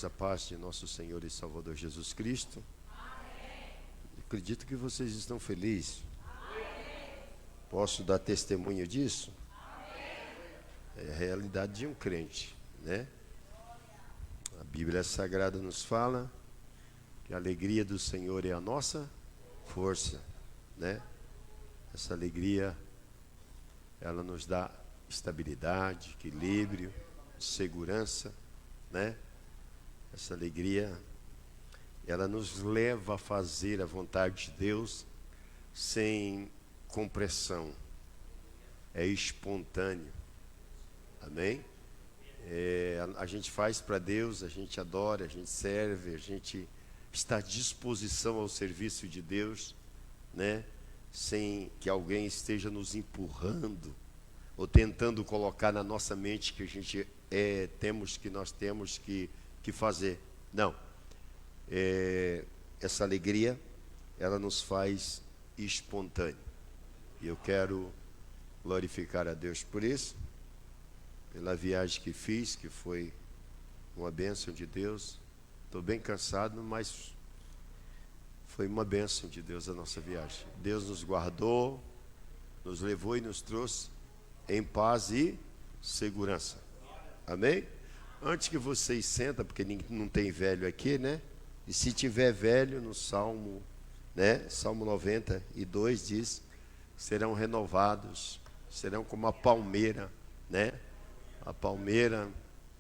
A paz de nosso Senhor e Salvador Jesus Cristo. Amém. Acredito que vocês estão felizes. Amém. Posso dar testemunho disso? Amém. É a realidade de um crente, né? A Bíblia Sagrada nos fala que a alegria do Senhor é a nossa força, né? Essa alegria, ela nos dá estabilidade, equilíbrio, segurança, né? Essa alegria, ela nos leva a fazer a vontade de Deus sem compressão. É espontâneo. Amém? A gente faz para Deus, a gente adora, a gente serve, a gente está à disposição ao serviço de Deus, né? Sem que alguém esteja nos empurrando ou tentando colocar na nossa mente que a gente nós temos que fazer. Não. Essa alegria, ela nos faz espontâneo. E eu quero glorificar a Deus por isso, pela viagem que fiz, que foi uma bênção de Deus. Estou bem cansado, mas foi uma bênção de Deus a nossa viagem. Deus nos guardou, nos levou e nos trouxe em paz e segurança. Amém? Antes que vocês sentem, porque não tem velho aqui, né? E se tiver velho, no Salmo, né? Salmo 92 diz: serão renovados, serão como a palmeira, né? A palmeira,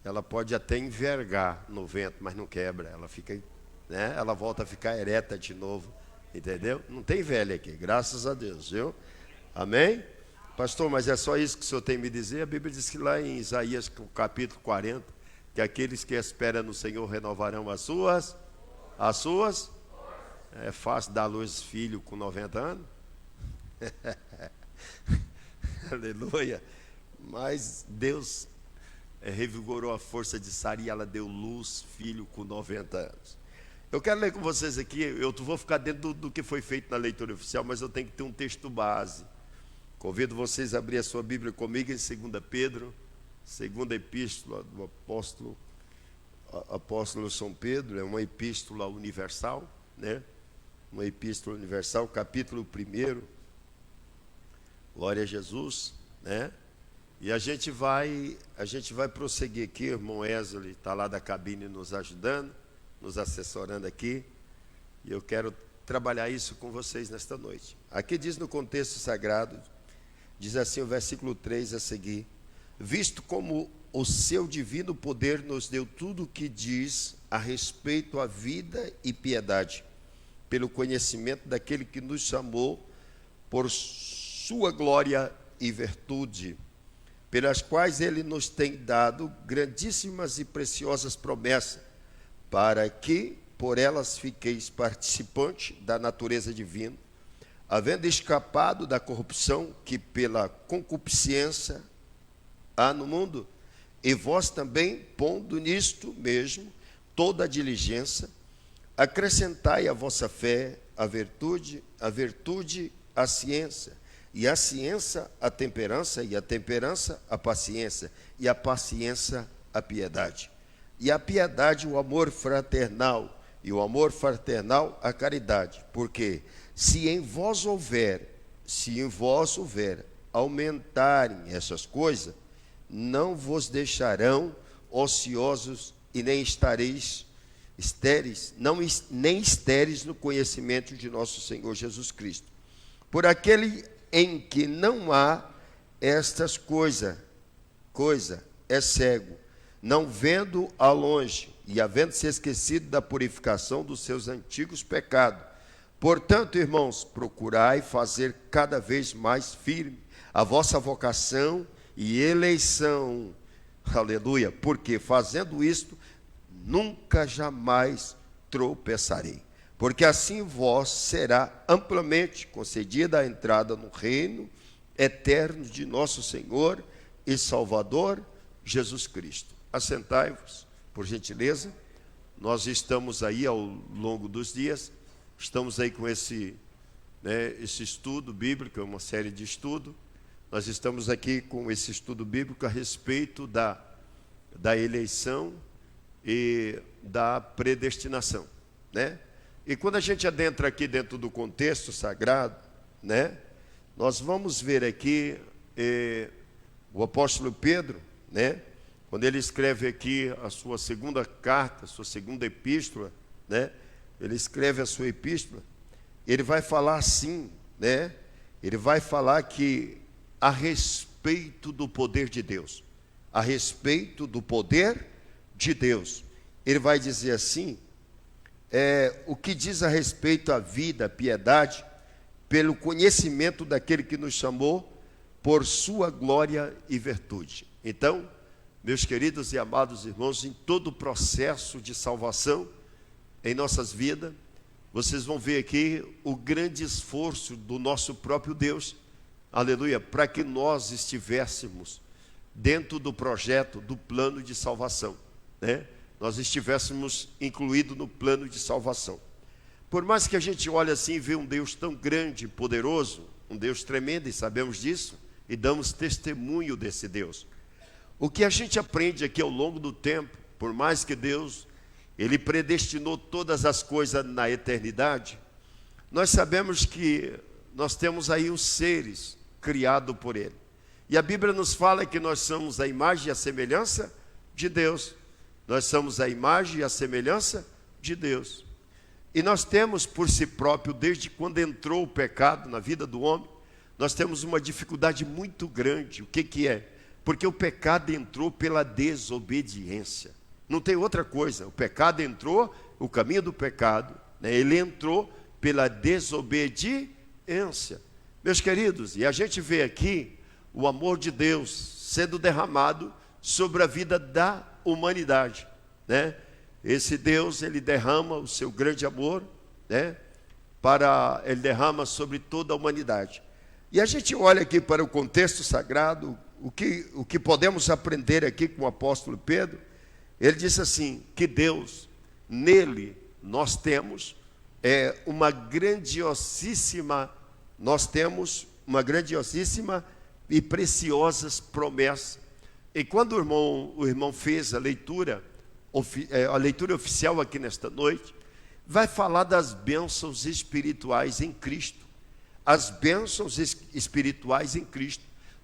ela pode até envergar no vento, mas não quebra, ela fica, né? Ela volta a ficar ereta de novo, entendeu? Não tem velho aqui, graças a Deus, viu? Amém? Pastor, mas é só isso que o senhor tem me dizer? A Bíblia diz que lá em Isaías, capítulo 40, que aqueles que esperam no Senhor renovarão as suas. É fácil dar luz filho com 90 anos? Aleluia. Mas Deus revigorou a força de Sara e ela deu luz filho com 90 anos. Eu quero ler com vocês aqui, eu vou ficar dentro do que foi feito na leitura oficial, mas eu tenho que ter um texto base. Convido vocês a abrir a sua Bíblia comigo em 2 Pedro, segunda epístola do apóstolo São Pedro. É uma epístola universal, né? Uma epístola universal, capítulo 1. Glória a Jesus, né? E a gente vai prosseguir aqui. O irmão Wesley está lá da cabine nos ajudando, nos assessorando aqui. E eu quero trabalhar isso com vocês nesta noite. Aqui diz no contexto sagrado, diz assim o versículo 3 a seguir: visto como o seu divino poder nos deu tudo o que diz a respeito à vida e piedade, pelo conhecimento daquele que nos chamou por sua glória e virtude, pelas quais ele nos tem dado grandíssimas e preciosas promessas, para que por elas fiqueis participantes da natureza divina, havendo escapado da corrupção que pela concupiscência há no mundo, e vós também, pondo nisto mesmo toda a diligência, acrescentai à vossa fé a virtude, a ciência, e a ciência a temperança, e a temperança a paciência, e a paciência a piedade, e a piedade o amor fraternal, e o amor fraternal a caridade, porque se em vós houver aumentarem essas coisas, não vos deixarão ociosos e nem estareis estéreis, nem estéreis no conhecimento de nosso Senhor Jesus Cristo. Por aquele em que não há estas coisas, é cego, não vendo a longe, e havendo se esquecido da purificação dos seus antigos pecados. Portanto, irmãos, procurai fazer cada vez mais firme a vossa vocação e eleição. Aleluia. Porque fazendo isto, nunca jamais tropeçarei. Porque assim vós será amplamente concedida a entrada no reino eterno de nosso Senhor e Salvador Jesus Cristo. Assentai-vos, por gentileza. Nós estamos aí ao longo dos dias, estamos aí com esse estudo bíblico, é uma série de estudo. Nós estamos aqui com esse estudo bíblico a respeito da eleição e da predestinação, né? E quando a gente adentra aqui dentro do contexto sagrado, né, nós vamos ver aqui o apóstolo Pedro, né, quando ele escreve aqui a sua segunda carta, a sua segunda epístola, né, ele escreve a sua epístola, ele vai falar assim, né, ele vai falar que a respeito do poder de Deus, a respeito do poder de Deus, ele vai dizer assim, o que diz a respeito à vida, à piedade, pelo conhecimento daquele que nos chamou por sua glória e virtude. Então, meus queridos e amados irmãos, em todo o processo de salvação em nossas vidas, vocês vão ver aqui o grande esforço do nosso próprio Deus, aleluia, para que nós estivéssemos dentro do projeto, do plano de salvação, né? Nós estivéssemos incluídos no plano de salvação. Por mais que a gente olhe assim e vê um Deus tão grande e poderoso, um Deus tremendo, e sabemos disso, e damos testemunho desse Deus. O que a gente aprende aqui ao longo do tempo, por mais que Deus, Ele predestinou todas as coisas na eternidade, nós sabemos que nós temos aí os seres criados por Ele. E a Bíblia nos fala que nós somos a imagem e a semelhança de Deus. Nós somos a imagem e a semelhança de Deus. E nós temos por si próprio, desde quando entrou o pecado na vida do homem, nós temos uma dificuldade muito grande. O que é? Porque o pecado entrou pela desobediência. Não tem outra coisa. O pecado entrou, o caminho do pecado, né? Ele entrou pela desobediência. Meus queridos, e a gente vê aqui o amor de Deus sendo derramado sobre a vida da humanidade, né? Esse Deus, ele derrama o seu grande amor, né? Ele derrama sobre toda a humanidade. E a gente olha aqui para o contexto sagrado, o que podemos aprender aqui com o apóstolo Pedro. Ele disse assim, que Deus, nele nós temos uma grandiosíssima e preciosas promessas. E quando o irmão fez a leitura oficial aqui nesta noite, vai falar das bênçãos espirituais em Cristo. As bênçãos espirituais em Cristo.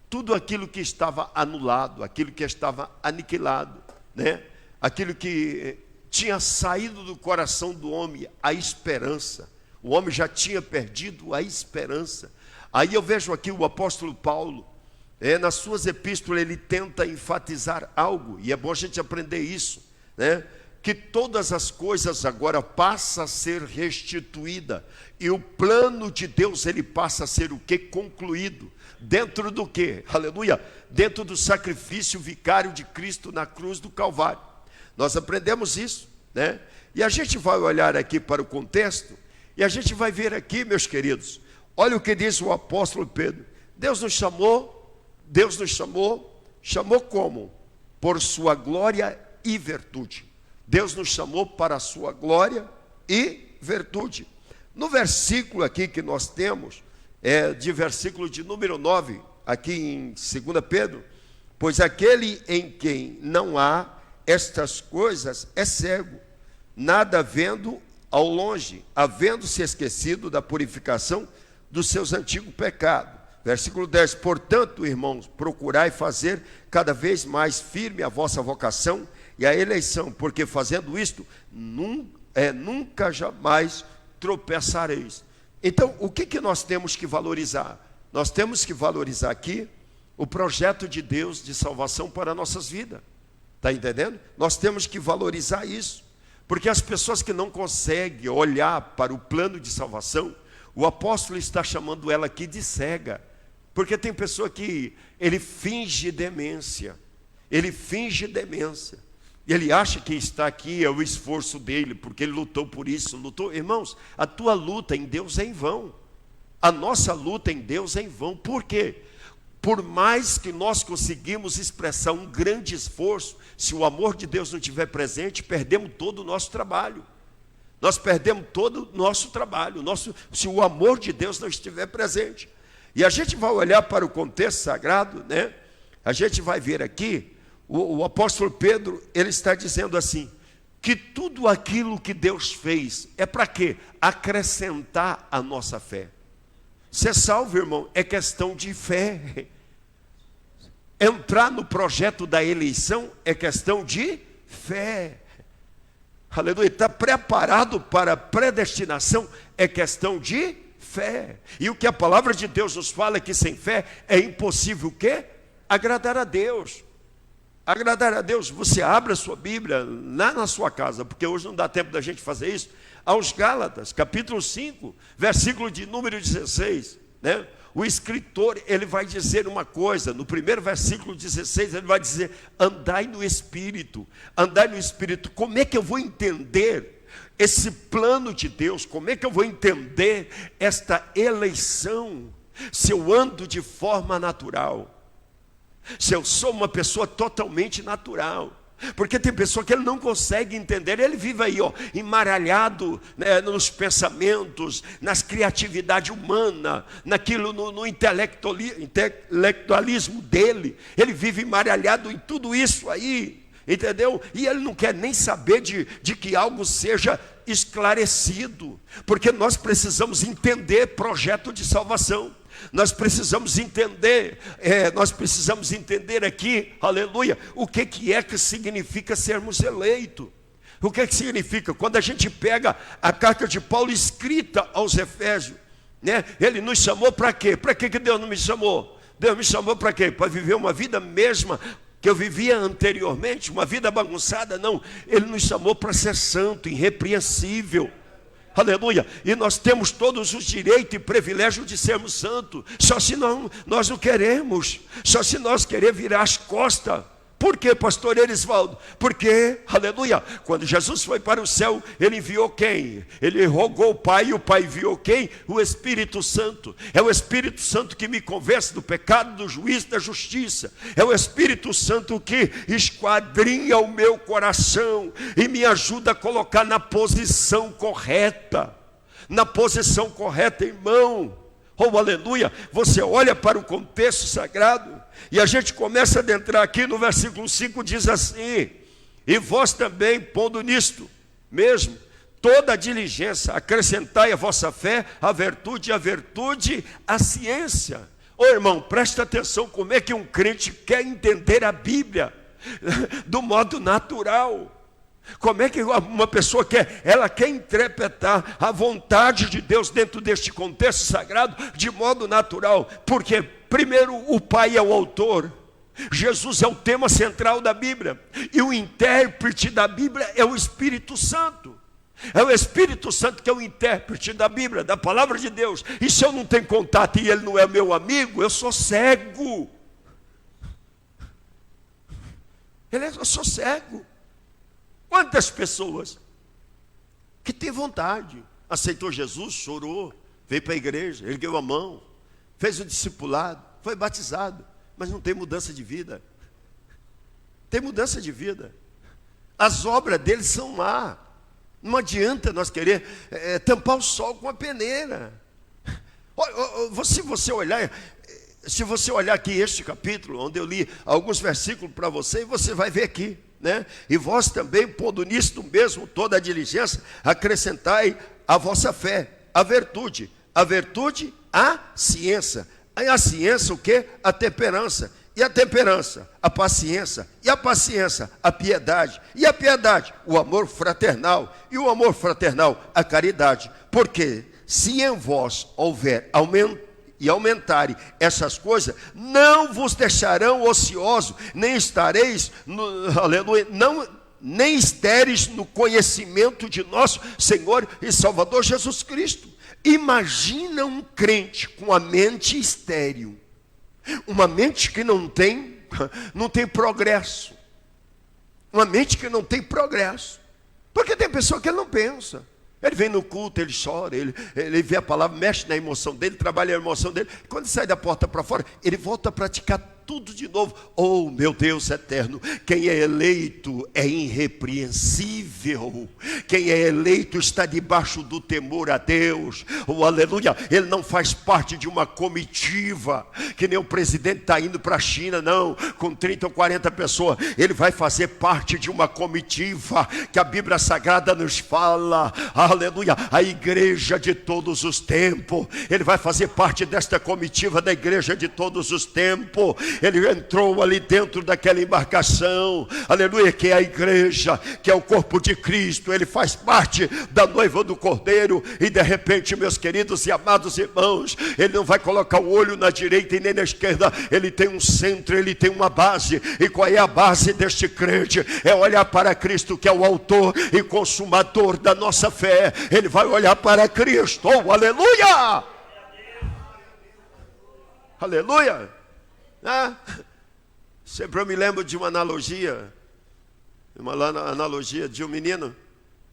Tudo aquilo que estava anulado, aquilo que estava aniquilado, né? Aquilo que tinha saído do coração do homem, a esperança. O homem já tinha perdido a esperança. Aí eu vejo aqui o apóstolo Paulo, nas suas epístolas ele tenta enfatizar algo, e é bom a gente aprender isso, né? Que todas as coisas agora passam a ser restituídas, e o plano de Deus ele passa a ser o que? Concluído. Dentro do que? Aleluia! Dentro do sacrifício vicário de Cristo na cruz do Calvário. Nós aprendemos isso, né? E a gente vai olhar aqui para o contexto, e a gente vai ver aqui, meus queridos, olha o que diz o apóstolo Pedro. Deus nos chamou como? Por sua glória e virtude. Deus nos chamou para a sua glória e virtude. No versículo aqui que nós temos, de versículo de número 9, aqui em 2 Pedro, pois aquele em quem não há estas coisas é cego, nada vendo ao longe, havendo-se esquecido da purificação dos seus antigos pecados. Versículo 10, portanto, irmãos, procurai fazer cada vez mais firme a vossa vocação e a eleição, porque fazendo isto, nunca jamais tropeçareis. Então, o que nós temos que valorizar? Nós temos que valorizar aqui o projeto de Deus de salvação para nossas vidas. Está entendendo? Nós temos que valorizar isso, porque as pessoas que não conseguem olhar para o plano de salvação, o apóstolo está chamando ela aqui de cega. Porque tem pessoa que ele finge demência. Ele acha que está aqui é o esforço dele, porque ele lutou por isso, lutou. Irmãos, a tua luta em Deus é em vão. A nossa luta em Deus é em vão. Por quê? Por mais que nós conseguimos expressar um grande esforço, se o amor de Deus não estiver presente, perdemos todo o nosso trabalho. Nós perdemos todo o nosso trabalho, se o amor de Deus não estiver presente. E a gente vai olhar para o contexto sagrado, né? A gente vai ver aqui, o apóstolo Pedro, ele está dizendo assim, que tudo aquilo que Deus fez é para quê? Acrescentar a nossa fé. Ser salvo, irmão, é questão de fé. Entrar no projeto da eleição é questão de fé. Aleluia. Estar preparado para a predestinação é questão de fé. E o que a palavra de Deus nos fala é que sem fé é impossível o quê? Agradar a Deus. Agradar a Deus. Você abre a sua Bíblia lá na sua casa, porque hoje não dá tempo da gente fazer isso, aos Gálatas, capítulo 5, versículo de número 16, né? O escritor, ele vai dizer uma coisa, no primeiro versículo 16, ele vai dizer, andai no Espírito. Andai no Espírito. Como é que eu vou entender esse plano de Deus? Como é que eu vou entender esta eleição, se eu ando de forma natural? Se eu sou uma pessoa totalmente natural? Porque tem pessoa que ele não consegue entender, ele vive aí, ó, embaralhado, né, nos pensamentos, nas criatividade humana, naquilo, no intelectualismo dele, ele vive embaralhado em tudo isso aí, entendeu? E ele não quer nem saber de que algo seja esclarecido, porque nós precisamos entender projeto de salvação. Nós precisamos entender aqui, aleluia, o que é que significa sermos eleitos. O que é que significa? Quando a gente pega a carta de Paulo escrita aos Efésios, né? Ele nos chamou para quê? Para que Deus não me chamou? Deus me chamou para quê? Para viver uma vida mesma que eu vivia anteriormente, uma vida bagunçada? Não, Ele nos chamou para ser santo, irrepreensível. Aleluia, e nós temos todos os direitos e privilégios de sermos santos, só se nós não queremos, só se nós queremos virar as costas. Por quê, pastor Erisvaldo? Porque, aleluia, quando Jesus foi para o céu, ele enviou quem? Ele rogou o Pai, e o Pai enviou quem? O Espírito Santo. É o Espírito Santo que me convence do pecado, do juízo, da justiça. É o Espírito Santo que esquadrinha o meu coração e me ajuda a colocar na posição correta. Na posição correta, irmão. Oh, aleluia, você olha para o contexto sagrado e a gente começa a adentrar aqui no versículo 5, diz assim: e vós também, pondo nisto mesmo toda a diligência, acrescentai a vossa fé, a virtude, a ciência. Oh, irmão, presta atenção como é que um crente quer entender a Bíblia do modo natural. Como é que uma pessoa quer interpretar a vontade de Deus dentro deste contexto sagrado de modo natural? Porque primeiro o Pai é o autor, Jesus é o tema central da Bíblia, e o intérprete da Bíblia é o Espírito Santo. É o Espírito Santo que é o intérprete da Bíblia, da palavra de Deus. E se eu não tenho contato e ele não é meu amigo, eu sou cego. Eu sou cego. Quantas pessoas que têm vontade, aceitou Jesus, chorou, veio para a igreja, ergueu a mão, fez o discipulado, foi batizado, mas não tem mudança de vida. Tem mudança de vida. As obras deles são má. Não adianta nós querer tampar o sol com a peneira. Se você olhar aqui este capítulo, onde eu li alguns versículos para você vai ver aqui, né? E vós também, pondo nisto mesmo toda a diligência, acrescentai a vossa fé, a virtude, a ciência. Aí a ciência o quê? A temperança. E a temperança, a paciência. E a paciência, a piedade. E a piedade, o amor fraternal. E o amor fraternal, a caridade. Porque se em vós houver aumentarem essas coisas, não vos deixarão ociosos, nem estareis nem estéreis no conhecimento de nosso Senhor e Salvador Jesus Cristo. Imagina um crente com a mente estéril, uma mente que não tem progresso, uma mente que não tem progresso, porque tem pessoa que ele não pensa. Ele vem no culto, ele chora, ele vê a palavra, mexe na emoção dele, trabalha a emoção dele. Quando ele sai da porta para fora, ele volta a praticar tudo de novo. Oh, meu Deus eterno, quem é eleito é irrepreensível. Quem é eleito está debaixo do temor a Deus. Oh, aleluia. Ele não faz parte de uma comitiva, que nem o presidente está indo para a China, não, com 30 ou 40 pessoas. Ele vai fazer parte de uma comitiva, que a Bíblia Sagrada nos fala, aleluia, a igreja de todos os tempos. Ele vai fazer parte desta comitiva da igreja de todos os tempos. Ele entrou ali dentro daquela embarcação, aleluia, que é a igreja, que é o corpo de Cristo. Ele faz parte da noiva do Cordeiro. E de repente, meus queridos e amados irmãos, ele não vai colocar o olho na direita e nem na esquerda. Ele tem um centro, ele tem uma base. E qual é a base deste crente? É olhar para Cristo, que é o autor e consumador da nossa fé. Ele vai olhar para Cristo. Oh, aleluia! Aleluia! Sempre eu me lembro de uma analogia de um menino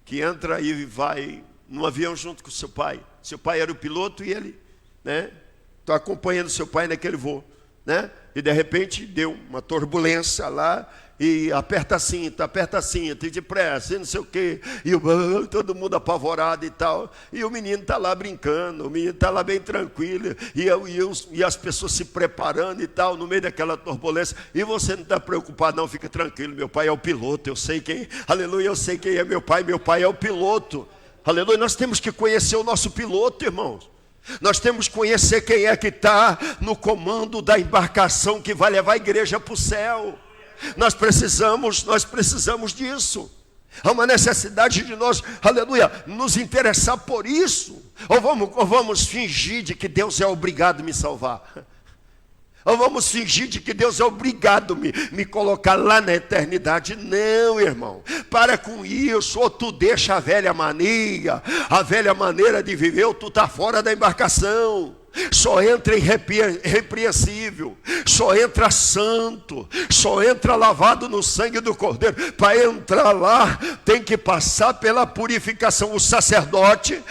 que entra e vai num avião junto com seu pai. Seu pai era o piloto e ele, está acompanhando seu pai naquele voo, e de repente deu uma turbulência lá, e aperta a cinta, e depressa, e não sei o quê, e todo mundo apavorado e tal, e o menino está lá brincando, o menino está lá bem tranquilo, e as pessoas se preparando e tal, no meio daquela turbulência, e você não está preocupado não, fica tranquilo, meu pai é o piloto, eu sei quem, aleluia, eu sei quem é meu pai é o piloto, aleluia. Nós temos que conhecer o nosso piloto, irmãos. Nós temos que conhecer quem é que está no comando da embarcação que vai levar a igreja para o céu. Nós precisamos disso. Há uma necessidade de nós, aleluia, nos interessar por isso. Ou vamos fingir de que Deus é obrigado a me salvar. Ou vamos fingir de que Deus é obrigado a me colocar lá na eternidade. Não, irmão, para com isso. Ou tu deixa a velha mania, a velha maneira de viver, ou tu está fora da embarcação. Só entra irrepreensível, só entra santo, só entra lavado no sangue do Cordeiro. Para entrar lá tem que passar pela purificação. O sacerdote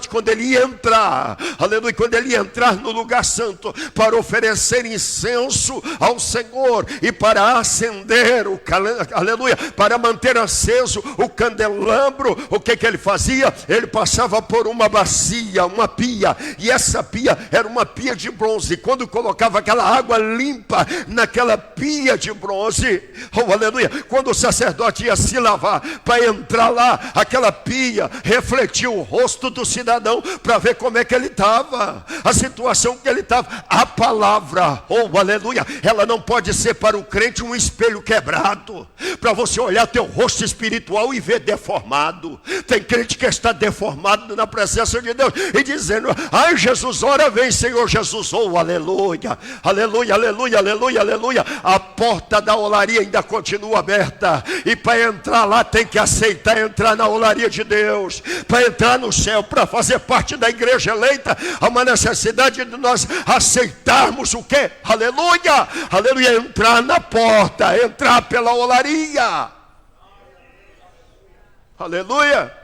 quando ele ia entrar, aleluia, quando ele ia entrar no lugar santo para oferecer incenso ao Senhor e para acender aleluia, para manter aceso o candelabro, o que ele fazia? Ele passava por uma bacia, uma pia, e essa pia era uma pia de bronze. Quando colocava aquela água limpa naquela pia de bronze, oh aleluia, quando o sacerdote ia se lavar para entrar lá, aquela pia refletia o rosto do cidadão para ver como é que ele estava, a situação que ele estava. A palavra, oh aleluia, ela não pode ser para o crente um espelho quebrado, para você olhar teu rosto espiritual e ver deformado. Tem crente que está deformado na presença de Deus e dizendo: ai Jesus, ora vem Senhor Jesus, oh aleluia, aleluia, aleluia, aleluia, aleluia. A porta da olaria ainda continua aberta, e para entrar lá tem que aceitar entrar na olaria de Deus, para entrar no céu, para fazer parte da igreja eleita. Há uma necessidade de nós aceitarmos o quê? Aleluia, aleluia, entrar na porta, entrar pela olaria, aleluia.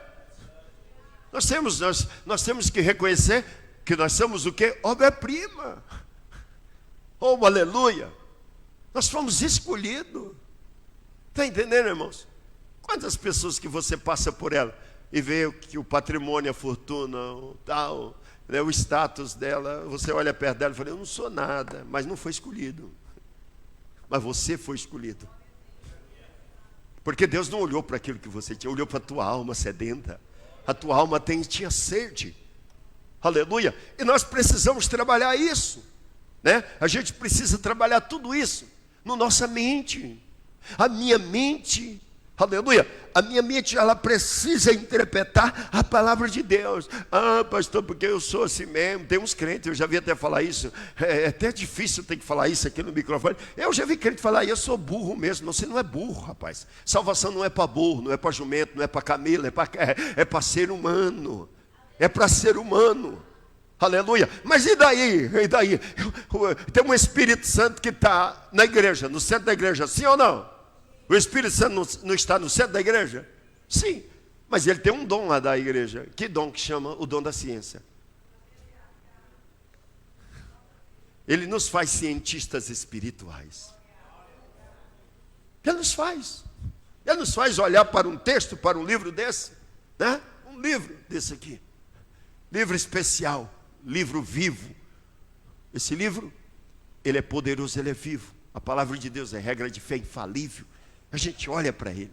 Nós temos que reconhecer que nós somos o quê? Obra-prima. Oh, aleluia. Nós fomos escolhidos. Está entendendo, irmãos? Quantas pessoas que você passa por ela e vê que o patrimônio, a fortuna, o tal, o status dela, você olha perto dela e fala: eu não sou nada, mas não foi escolhido. Mas você foi escolhido. Porque Deus não olhou para aquilo que você tinha, olhou para a tua alma sedenta. A tua alma tinha sede, aleluia, e nós precisamos trabalhar isso, a gente precisa trabalhar tudo isso na nossa mente. A minha mente, aleluia, a minha mente, ela precisa interpretar a palavra de Deus. Ah, pastor, porque eu sou assim mesmo. Tem uns crentes, eu já vi até falar isso, é até difícil ter que falar isso aqui no microfone. Eu já vi crente falar: eu sou burro mesmo. Não, você não é burro, rapaz. Salvação não é para burro, não é para jumento, não é para camelo, é para ser humano. É para ser humano, aleluia. Mas e daí? Tem um Espírito Santo que está na igreja, no centro da igreja, sim ou não? O Espírito Santo não está no centro da igreja? Sim, mas ele tem um dom lá da igreja. Que dom? Que chama o dom da ciência. Ele nos faz cientistas espirituais. Ele nos faz. Ele nos faz olhar para um texto, para um livro desse, né? Um livro desse aqui. Livro especial, livro vivo. Esse livro, ele é poderoso, ele é vivo. A palavra de Deus é regra de fé infalível. A gente olha para ele,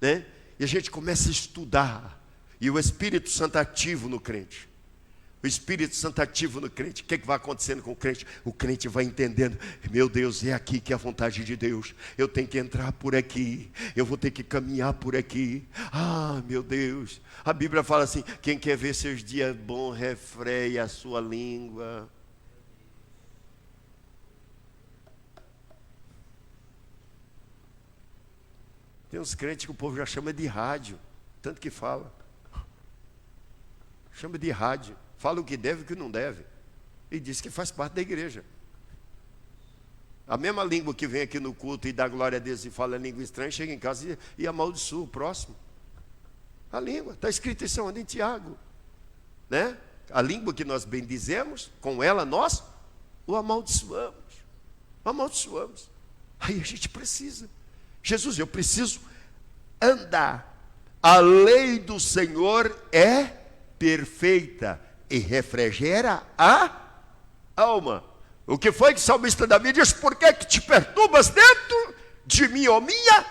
né? E a gente começa a estudar. E o Espírito Santo ativo no crente. O Espírito Santo ativo no crente. O que vai acontecendo com o crente? O crente vai entendendo. Meu Deus, é aqui que é a vontade de Deus. Eu tenho que entrar por aqui. Eu vou ter que caminhar por aqui. Ah, meu Deus. A Bíblia fala assim: quem quer ver seus dias bons, refreie a sua língua. Tem uns crentes que o povo já chama de rádio. Tanto que fala. Chama de rádio. Fala o que deve e o que não deve. E diz que faz parte da igreja. A mesma língua que vem aqui no culto e dá glória a Deus e fala língua estranha, chega em casa e amaldiçoa o próximo. A língua, está escrito isso onde? Em Tiago, né? A língua que nós bendizemos, com ela nós o amaldiçoamos. Amaldiçoamos. Aí a gente precisa. Jesus, eu preciso andar. A lei do Senhor é perfeita e refrigera a alma. O que foi que o salmista Davi diz? Por que te perturbas dentro de mim, ó minha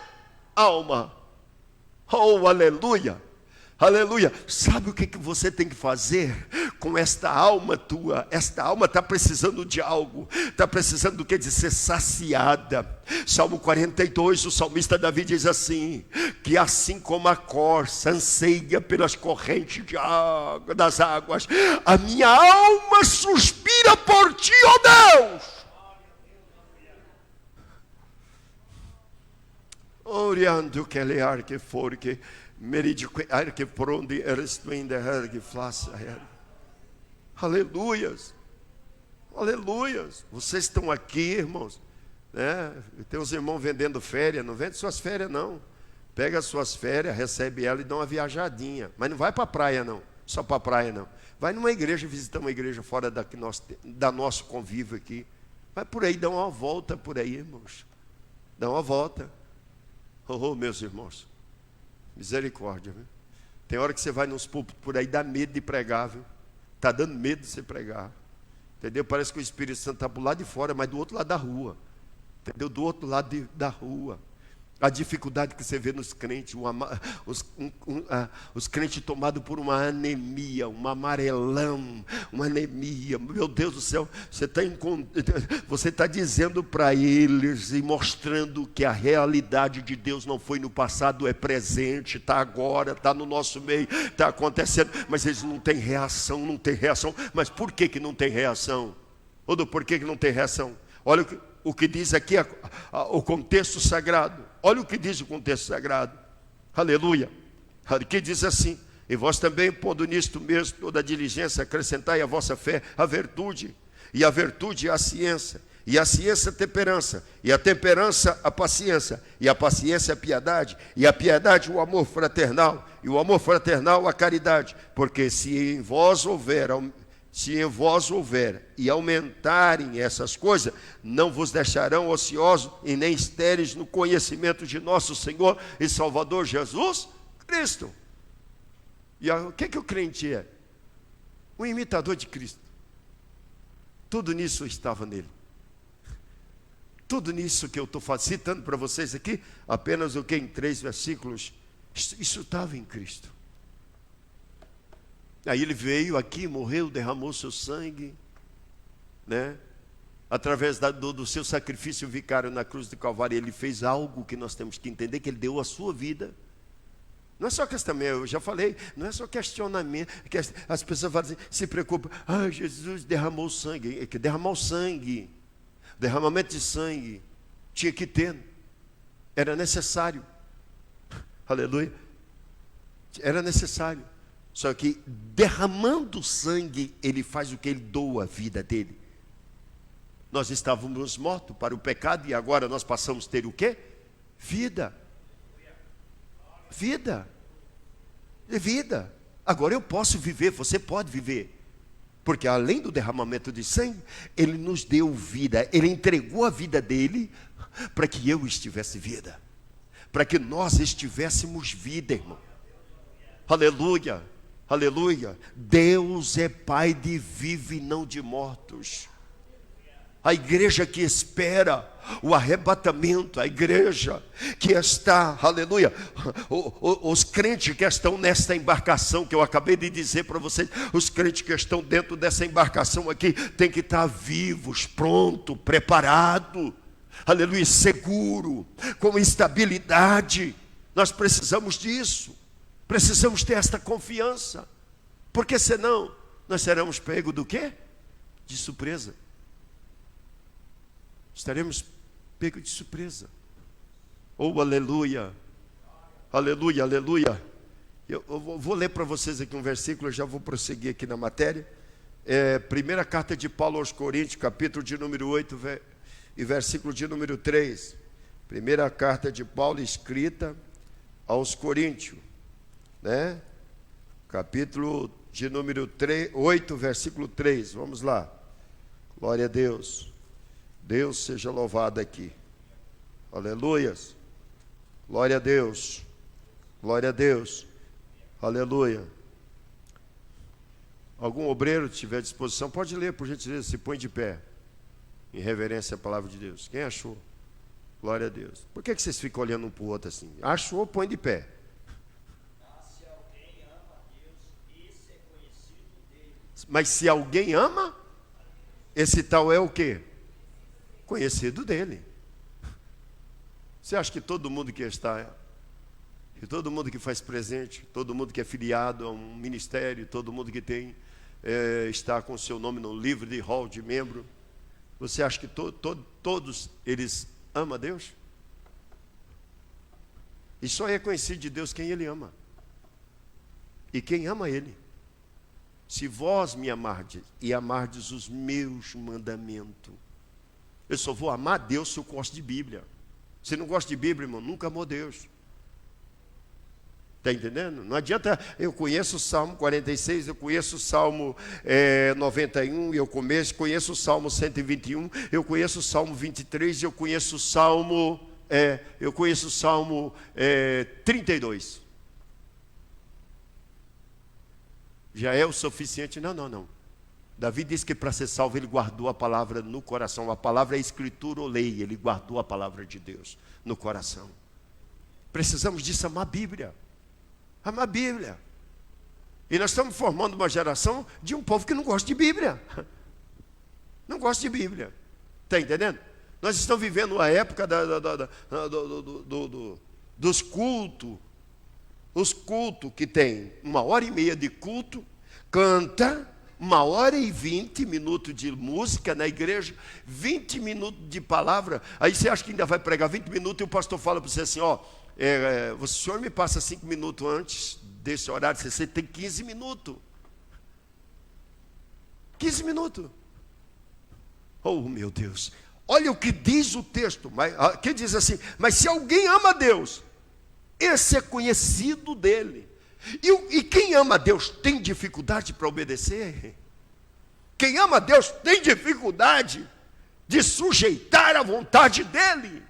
alma? Oh, aleluia, aleluia. Sabe o que você tem que fazer com esta alma tua? Esta alma está precisando de algo. Está precisando do que? De ser saciada. Salmo 42, o salmista Davi diz assim: que assim como a corça anseia pelas correntes de água, das águas, a minha alma suspira por ti, ó Deus. Oriando que ele arque for que meridique arque por onde eres tu ainda ergue flaça. Aleluias, aleluias. Vocês estão aqui, irmãos, né? Tem uns irmãos vendendo férias. Não vende suas férias, não. Pega as suas férias, recebe ela e dá uma viajadinha. Mas não vai para a praia, não. Só para a praia, não. Vai numa igreja, visitar uma igreja fora da nosso convívio aqui. Vai por aí, dá uma volta por aí, irmãos. Dá uma volta. Oh, meus irmãos, misericórdia, viu? Tem hora que você vai nos púlpitos por aí, dá medo de pregar, viu? Está dando medo de você pregar, entendeu? Parece que o Espírito Santo está para o lado de fora, mas do outro lado da rua, entendeu? Do outro lado da rua. A dificuldade que você vê nos crentes, os crentes tomados por uma anemia, um amarelão, uma anemia. Meu Deus do céu, você está dizendo para eles e mostrando que a realidade de Deus não foi no passado, é presente, está agora, está no nosso meio, está acontecendo, mas eles não têm reação, não têm reação. Mas por que não tem reação? Ou do porquê que não tem reação? Olha o que diz aqui o contexto sagrado. Olha o que diz o contexto sagrado. Aleluia. Que diz assim: e vós também, pondo nisto mesmo toda a diligência, acrescentai à vossa fé a virtude, e a virtude a ciência, e a ciência a temperança, e a temperança a paciência, e a paciência a piedade, e a piedade o amor fraternal, e o amor fraternal a caridade. Porque se em vós houver e aumentarem essas coisas, não vos deixarão ociosos e nem estéreis no conhecimento de nosso Senhor e Salvador Jesus Cristo. E o que o crente é? Um imitador de Cristo. Tudo nisso estava nele. Tudo nisso que eu estou citando para vocês aqui, apenas o que em 3 versículos, isso estava em Cristo. Aí ele veio aqui, morreu, derramou seu sangue, né? Através do seu sacrifício vicário na cruz do Calvário, ele fez algo que nós temos que entender, que ele deu a sua vida. Não é só questão, eu já falei, não é só questionamento, que as pessoas falam assim, se preocupam, Jesus derramou sangue, é que derramar o sangue, derramamento de sangue, tinha que ter, era necessário, aleluia, era necessário. Só que derramando sangue, ele faz o que? Ele doa a vida dele. Nós estávamos mortos para o pecado e agora nós passamos a ter o quê? Vida. Vida. Vida. Agora eu posso viver, você pode viver. Porque além do derramamento de sangue, ele nos deu vida. Ele entregou a vida dele para que eu estivesse vida. para que nós estivéssemos vida, irmão. Aleluia, aleluia. Deus é Pai de vivos e não de mortos. A igreja que espera o arrebatamento, a igreja que está, aleluia, os crentes que estão nesta embarcação que eu acabei de dizer para vocês, os crentes que estão dentro dessa embarcação aqui, tem que estar vivos, pronto, preparado, aleluia, seguro, com estabilidade. Nós precisamos disso, precisamos ter esta confiança, porque senão nós seremos pegos do quê? De surpresa. Estaremos pegos de surpresa. Oh, aleluia, aleluia, aleluia. Eu vou ler para vocês aqui um versículo, eu já vou prosseguir aqui na matéria. Primeira carta de Paulo aos Coríntios, capítulo de número 8 e versículo de número 3. Primeira carta de Paulo escrita aos Coríntios, né? Capítulo de número 8, versículo 3. Vamos lá. Glória a Deus. Deus seja louvado aqui. Aleluias. Glória a Deus. Glória a Deus. Aleluia. Algum obreiro tiver à disposição, pode ler, por gentileza, se põe de pé. Em reverência à palavra de Deus. Quem achou? Glória a Deus. Por que vocês ficam olhando um para o outro assim? Achou, põe de pé. Se alguém ama a Deus, esse é conhecido dele. Mas se alguém ama, esse tal é o quê? Conhecido dele. Você acha que todo mundo que está, que todo mundo que faz presente, todo mundo que é filiado a um ministério, todo mundo que tem, está com o seu nome no livro de hall de membro, você acha que todos eles amam a Deus? E só é conhecido de Deus quem Ele ama. E quem ama Ele. Se vós me amardes e amardes os meus mandamentos. Eu só vou amar Deus se eu gosto de Bíblia. Se não gosta de Bíblia, irmão, nunca amou Deus. Está entendendo? Não adianta, eu conheço o Salmo 46, eu conheço o Salmo 91, eu conheço o Salmo 121, eu conheço o Salmo 23, eu conheço o Salmo 32. Já é o suficiente? Não. Davi disse que para ser salvo ele guardou a palavra no coração. A palavra é escritura ou lei. Ele guardou a palavra de Deus no coração. Precisamos disso, amar a Bíblia. Amar a Bíblia. E nós estamos formando uma geração de um povo que não gosta de Bíblia. Não gosta de Bíblia. Está entendendo? Nós estamos vivendo a época dos cultos. Os cultos que tem 1h30 de culto, canta 1h20 de música na igreja, 20 minutos de palavra. Aí você acha que ainda vai pregar 20 minutos e o pastor fala para você assim, o senhor me passa 5 minutos antes desse horário, você tem 15 minutos. 15 minutos. Oh, meu Deus. Olha o que diz o texto, que diz assim, mas se alguém ama a Deus, esse é conhecido dele. E quem ama a Deus tem dificuldade para obedecer? Quem ama a Deus tem dificuldade de sujeitar a vontade dele.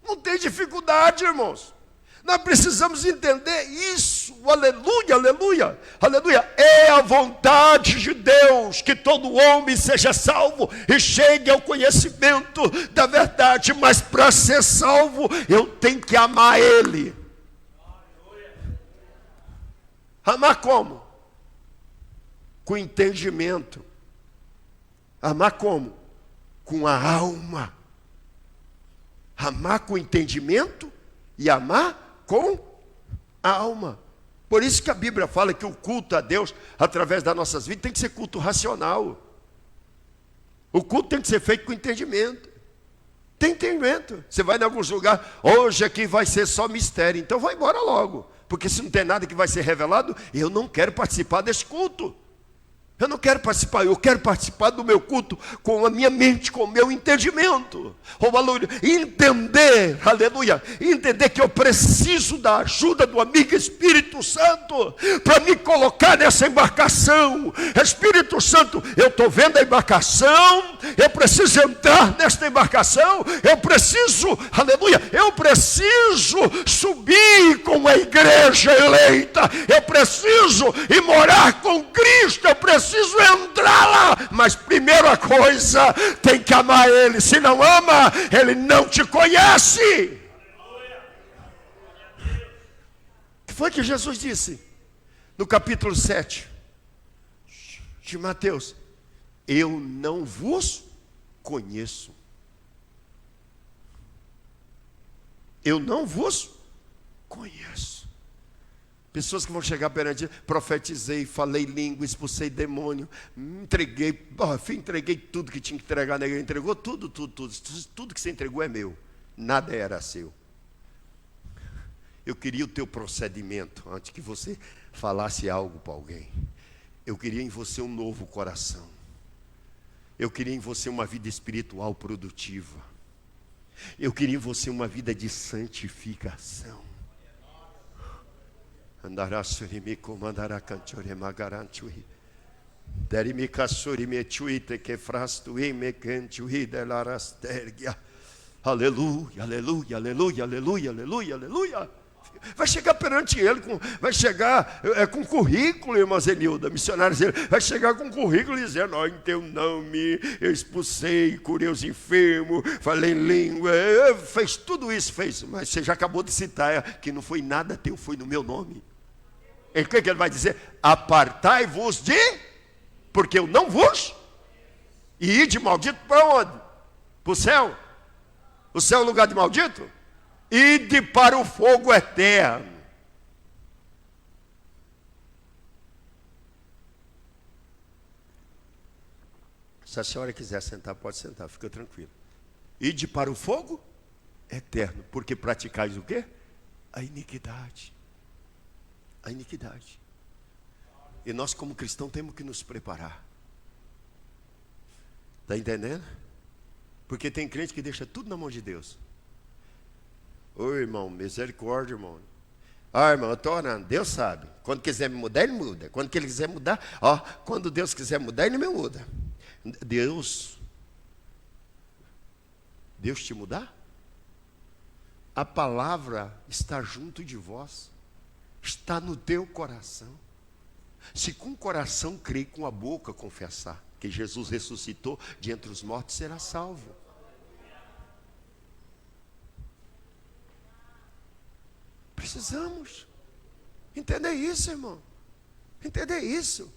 Não tem dificuldade, irmãos. Nós precisamos entender isso. Aleluia, aleluia, aleluia. É a vontade de Deus que todo homem seja salvo e chegue ao conhecimento da verdade. Mas para ser salvo, eu tenho que amar Ele. Amar como? Com entendimento. Amar como? Com a alma. Amar com entendimento e amar com a alma. Por isso que a Bíblia fala que o culto a Deus, através das nossas vidas, tem que ser culto racional. O culto tem que ser feito com entendimento. Tem entendimento. Você vai em alguns lugares, hoje aqui vai ser só mistério, então vai embora logo. Porque se não tem nada que vai ser revelado, eu não quero participar desse culto. Eu não quero participar, eu quero participar do meu culto com a minha mente, com o meu entendimento. Oh, aleluia. Entender, aleluia. Entender que eu preciso da ajuda do amigo Espírito Santo para me colocar nessa embarcação. Espírito Santo, eu estou vendo a embarcação, eu preciso entrar nesta embarcação, eu preciso, aleluia, eu preciso subir com a igreja eleita, eu preciso ir morar com Cristo, eu preciso entrar lá, mas primeira coisa, tem que amar Ele. Se não ama, Ele não te conhece. O que foi que Jesus disse no capítulo 7 de Mateus? Eu não vos conheço. Eu não vos conheço. Pessoas que vão chegar perante, profetizei, falei língua, expulsei demônio, entreguei tudo que tinha que entregar na igreja, entregou tudo que você entregou é meu, nada era seu. Eu queria o teu procedimento, antes que você falasse algo para alguém. Eu queria em você um novo coração, eu queria em você uma vida espiritual produtiva, eu queria em você uma vida de santificação. Andará surimi comandará canture magaranchui. Derimi kasuri me chuite que frastui me cantui delarastergia. Aleluia, aleluia, aleluia, aleluia, aleluia, aleluia. Vai chegar perante ele, vai chegar com currículo, irmã Zenilda, missionário Zenilda, vai chegar com currículo dizendo, ó, em teu nome eu expulsei, curei os enfermos, falei em língua, fez tudo isso, fez, mas você já acabou de citar que não foi nada teu, foi no meu nome. E o que ele vai dizer? Apartai-vos de, porque eu não vos, e ide maldito para onde? Para o céu? O céu é o lugar de maldito? Ide para o fogo eterno. Se a senhora quiser sentar, pode sentar, fica tranquilo. Ide para o fogo eterno, porque praticais o quê? A iniquidade. A iniquidade. E nós como cristãos temos que nos preparar. Está entendendo? Porque tem crente que deixa tudo na mão de Deus. Ô irmão, misericórdia, irmão. Irmão, eu estou orando, Deus sabe. Quando quiser me mudar, Ele muda. Quando que Ele quiser mudar, quando Deus quiser mudar, Ele me muda. Deus te mudar? A palavra está junto de vós. Está no teu coração. Se com o coração crer, com a boca confessar que Jesus ressuscitou de entre os mortos, será salvo. Precisamos entender isso, irmão. Entender isso.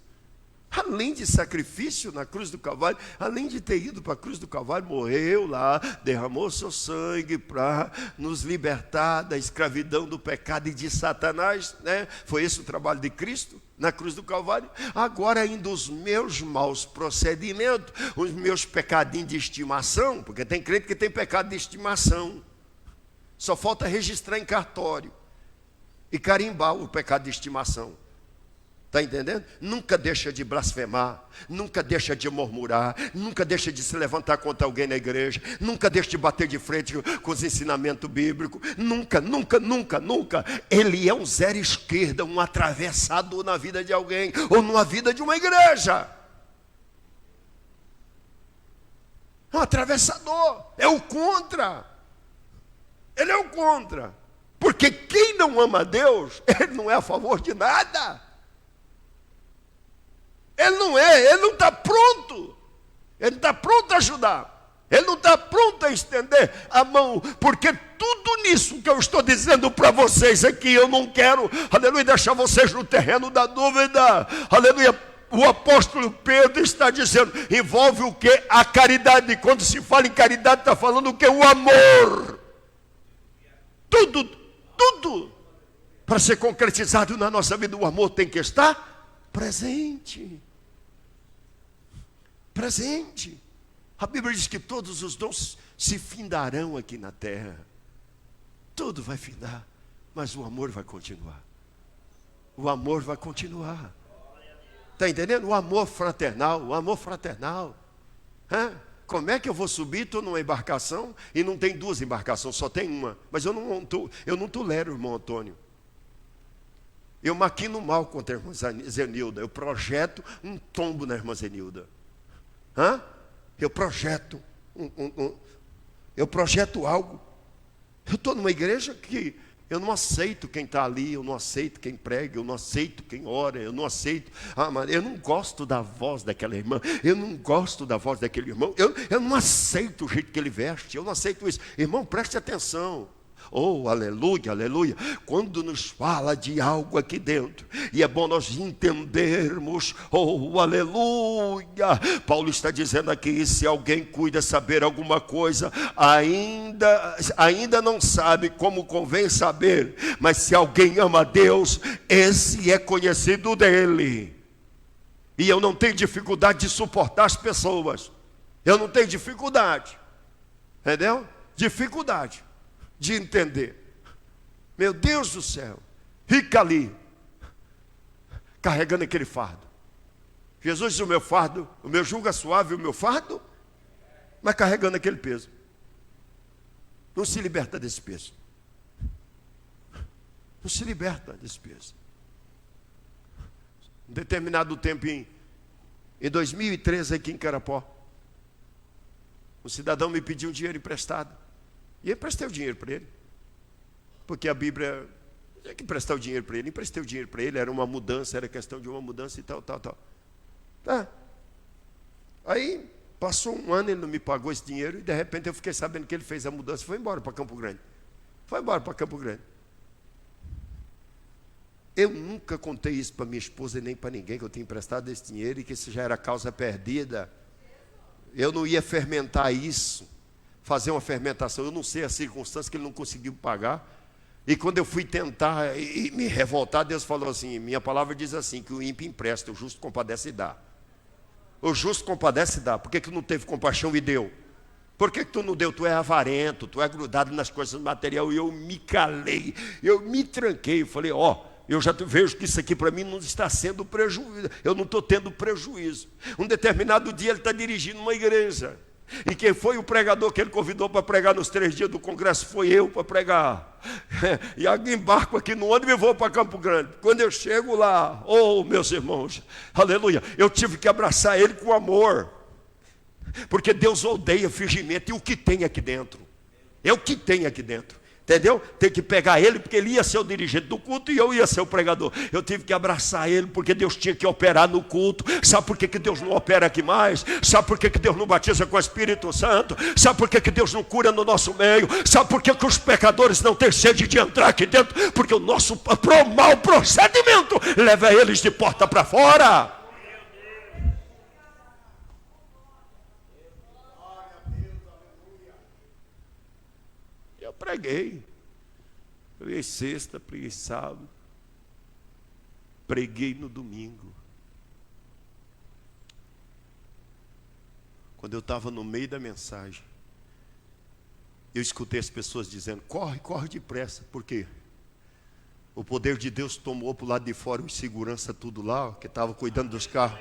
Além de sacrifício na cruz do Calvário, além de ter ido para a cruz do Calvário, morreu lá, derramou seu sangue para nos libertar da escravidão do pecado e de Satanás, né? Foi esse o trabalho de Cristo na cruz do Calvário. Agora ainda os meus maus procedimentos, os meus pecadinhos de estimação, porque tem crente que tem pecado de estimação, só falta registrar em cartório e carimbar o pecado de estimação. Está entendendo? Nunca deixa de blasfemar, nunca deixa de murmurar, nunca deixa de se levantar contra alguém na igreja, nunca deixa de bater de frente com os ensinamentos bíblicos, nunca, nunca, nunca, nunca. Ele é um zero esquerda, um atravessador na vida de alguém, ou na vida de uma igreja. Um atravessador, é o contra. Ele é o contra. Porque quem não ama Deus, ele não é a favor de nada. Ele não está pronto. Ele não está pronto a ajudar. Ele não está pronto a estender a mão. Porque tudo nisso que eu estou dizendo para vocês aqui, eu não quero, aleluia, deixar vocês no terreno da dúvida. Aleluia. O apóstolo Pedro está dizendo, envolve o que? A caridade. Quando se fala em caridade, está falando o que? O amor. Tudo. Para ser concretizado na nossa vida, o amor tem que estar presente. Presente. A Bíblia diz que todos os dons se findarão aqui na terra. Tudo vai findar, mas o amor vai continuar. O amor vai continuar. Está entendendo? O amor fraternal, o amor fraternal. Hã? Como é que eu vou subir? Estou numa embarcação e não tem duas embarcações, só tem uma. Mas eu não tolero, irmão Antônio. Eu maquino mal contra a irmã Zenilda. Eu projeto um tombo na irmã Zenilda. Hã? Eu projeto eu projeto algo. Eu estou numa igreja que eu não aceito quem está ali, eu não aceito quem prega, eu não aceito quem ora, eu não aceito. Eu não gosto da voz daquela irmã, eu não gosto da voz daquele irmão, eu não aceito o jeito que ele veste, eu não aceito isso. Irmão, preste atenção. Oh, aleluia, aleluia. Quando nos fala de algo aqui dentro, e é bom nós entendermos, oh, aleluia. Paulo está dizendo aqui, se alguém cuida saber alguma coisa, ainda não sabe como convém saber, mas se alguém ama a Deus, esse é conhecido dele. E eu não tenho dificuldade de suportar as pessoas, eu não tenho dificuldade, entendeu? Dificuldade de entender. Meu Deus do céu, fica ali carregando aquele fardo. Jesus diz: o meu fardo, o meu jugo é suave, o meu fardo, mas carregando aquele peso. Não se liberta desse peso. Não se liberta desse peso. Um determinado tempo em 2013 aqui em Carapó, um cidadão me pediu um dinheiro emprestado. E eu emprestei o dinheiro para ele. Porque a Bíblia tinha que emprestar o dinheiro para ele. Emprestei o dinheiro para ele, era uma mudança, era questão de uma mudança e tal. Tá. Aí passou um ano, ele não me pagou esse dinheiro, e de repente eu fiquei sabendo que ele fez a mudança e foi embora para Campo Grande. Eu nunca contei isso para minha esposa e nem para ninguém, que eu tinha emprestado esse dinheiro e que isso já era causa perdida. Eu não ia fermentar isso, fazer uma fermentação. Eu não sei a circunstância que ele não conseguiu pagar. E quando eu fui tentar e me revoltar, Deus falou assim: minha palavra diz assim, que o ímpio empresta, o justo compadece e dá. O justo compadece e dá. Por que tu não teve compaixão e deu? Por que tu não deu? Tu é avarento, tu é grudado nas coisas materiais. E eu me calei, eu me tranquei. Eu falei: eu já vejo que isso aqui para mim não está sendo prejuízo. Eu não estou tendo prejuízo. Um determinado dia ele está dirigindo uma igreja. E quem foi o pregador que ele convidou para pregar nos 3 dias do congresso foi eu para pregar. E eu embarco aqui no ônibus e vou para Campo Grande. Quando eu chego lá, meus irmãos, aleluia, eu tive que abraçar ele com amor. Porque Deus odeia fingimento. E o que tem aqui dentro? É o que tem aqui dentro. Entendeu? Tem que pegar ele, porque ele ia ser o dirigente do culto e eu ia ser o pregador. Eu tive que abraçar ele, porque Deus tinha que operar no culto. Sabe por que Deus não opera aqui mais? Sabe por que Deus não batiza com o Espírito Santo? Sabe por que Deus não cura no nosso meio? Sabe por que os pecadores não têm sede de entrar aqui dentro? Porque o nosso mau procedimento leva eles de porta para fora. Preguei sexta, preguei sábado, preguei no domingo. Quando eu estava no meio da mensagem, eu escutei as pessoas dizendo: corre depressa, porque o poder de Deus tomou para o lado de fora os segurança tudo lá, que estava cuidando dos carros.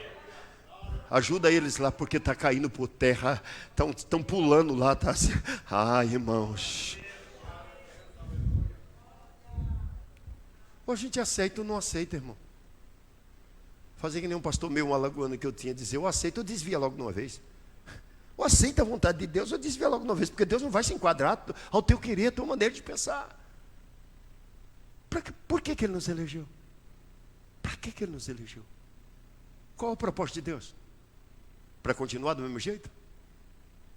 Ajuda eles lá, porque está caindo por terra, estão pulando lá, tá assim. Ai, irmãos, ou a gente aceita ou não aceita, irmão. Fazer que nem um pastor meu, um alagoano que eu tinha, dizer: eu aceito, eu desvia logo de uma vez. Ou aceita a vontade de Deus, ou desvia logo de uma vez, porque Deus não vai se enquadrar ao teu querer, à tua maneira de pensar. Por que Ele nos elegeu? Para que Ele nos elegeu? Qual o propósito de Deus? Para continuar do mesmo jeito?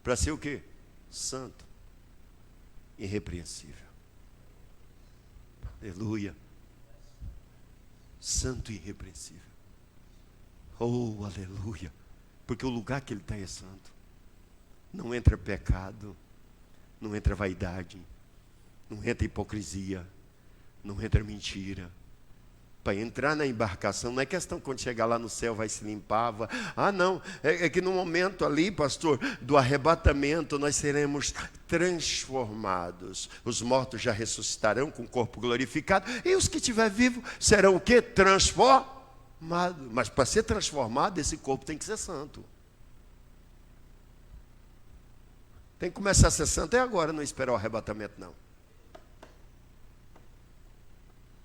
Para ser o quê? Santo, irrepreensível. Aleluia. Santo e irrepreensível. Oh, aleluia. Porque o lugar que Ele está é santo. Não entra pecado, não entra vaidade, não entra hipocrisia, não entra mentira. Para entrar na embarcação, não é questão quando chegar lá no céu vai se limpar. Não, é que no momento ali, pastor, do arrebatamento, nós seremos transformados. Os mortos já ressuscitarão com o corpo glorificado, e os que estiver vivos serão o quê? Transformados. Mas para ser transformado, esse corpo tem que ser santo. Tem que começar a ser santo agora, não esperar o arrebatamento, não.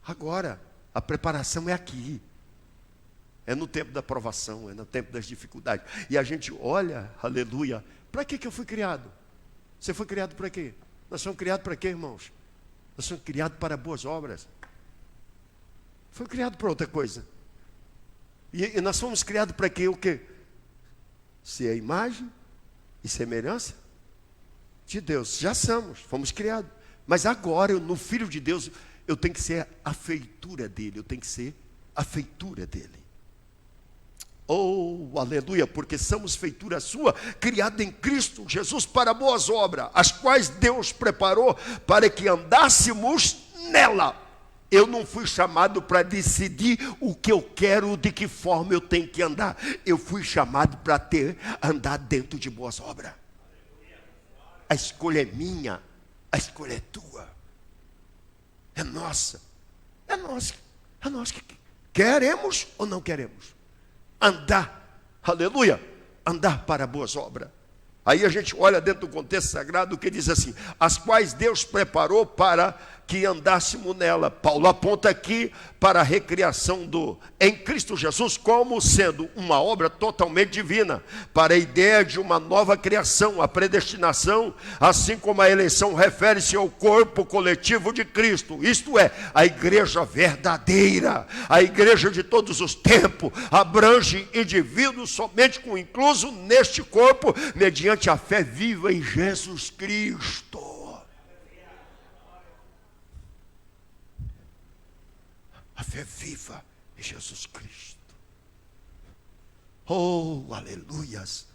Agora, a preparação é aqui. É no tempo da provação, é no tempo das dificuldades. E a gente olha, aleluia, para que eu fui criado? Você foi criado para quê? Nós somos criados para quê, irmãos? Nós somos criados para boas obras. Foi criado para outra coisa. E nós fomos criados para quê? O quê? Ser a imagem e semelhança de Deus. Já fomos criados. Mas agora, no Filho de Deus, eu tenho que ser a feitura dele. Eu tenho que ser a feitura dele. Oh, aleluia, porque somos feitura sua, criada em Cristo Jesus para boas obras, as quais Deus preparou para que andássemos nela. Eu não fui chamado para decidir o que eu quero, de que forma eu tenho que andar. Eu fui chamado para andar dentro de boas obras. A escolha é minha, a escolha é tua. É nossa. É nossa. É nós que queremos ou não queremos. Andar, aleluia, andar para boas obras. Aí a gente olha dentro do contexto sagrado que diz assim, as quais Deus preparou para que andássemos nela. Paulo aponta aqui para a recriação em Cristo Jesus como sendo uma obra totalmente divina, para a ideia de uma nova criação, a predestinação, assim como a eleição refere-se ao corpo coletivo de Cristo, isto é, a igreja verdadeira, a igreja de todos os tempos, abrange indivíduos somente com incluso neste corpo, mediante a fé viva em Jesus Cristo. A fé viva em Jesus Cristo. Oh, aleluias,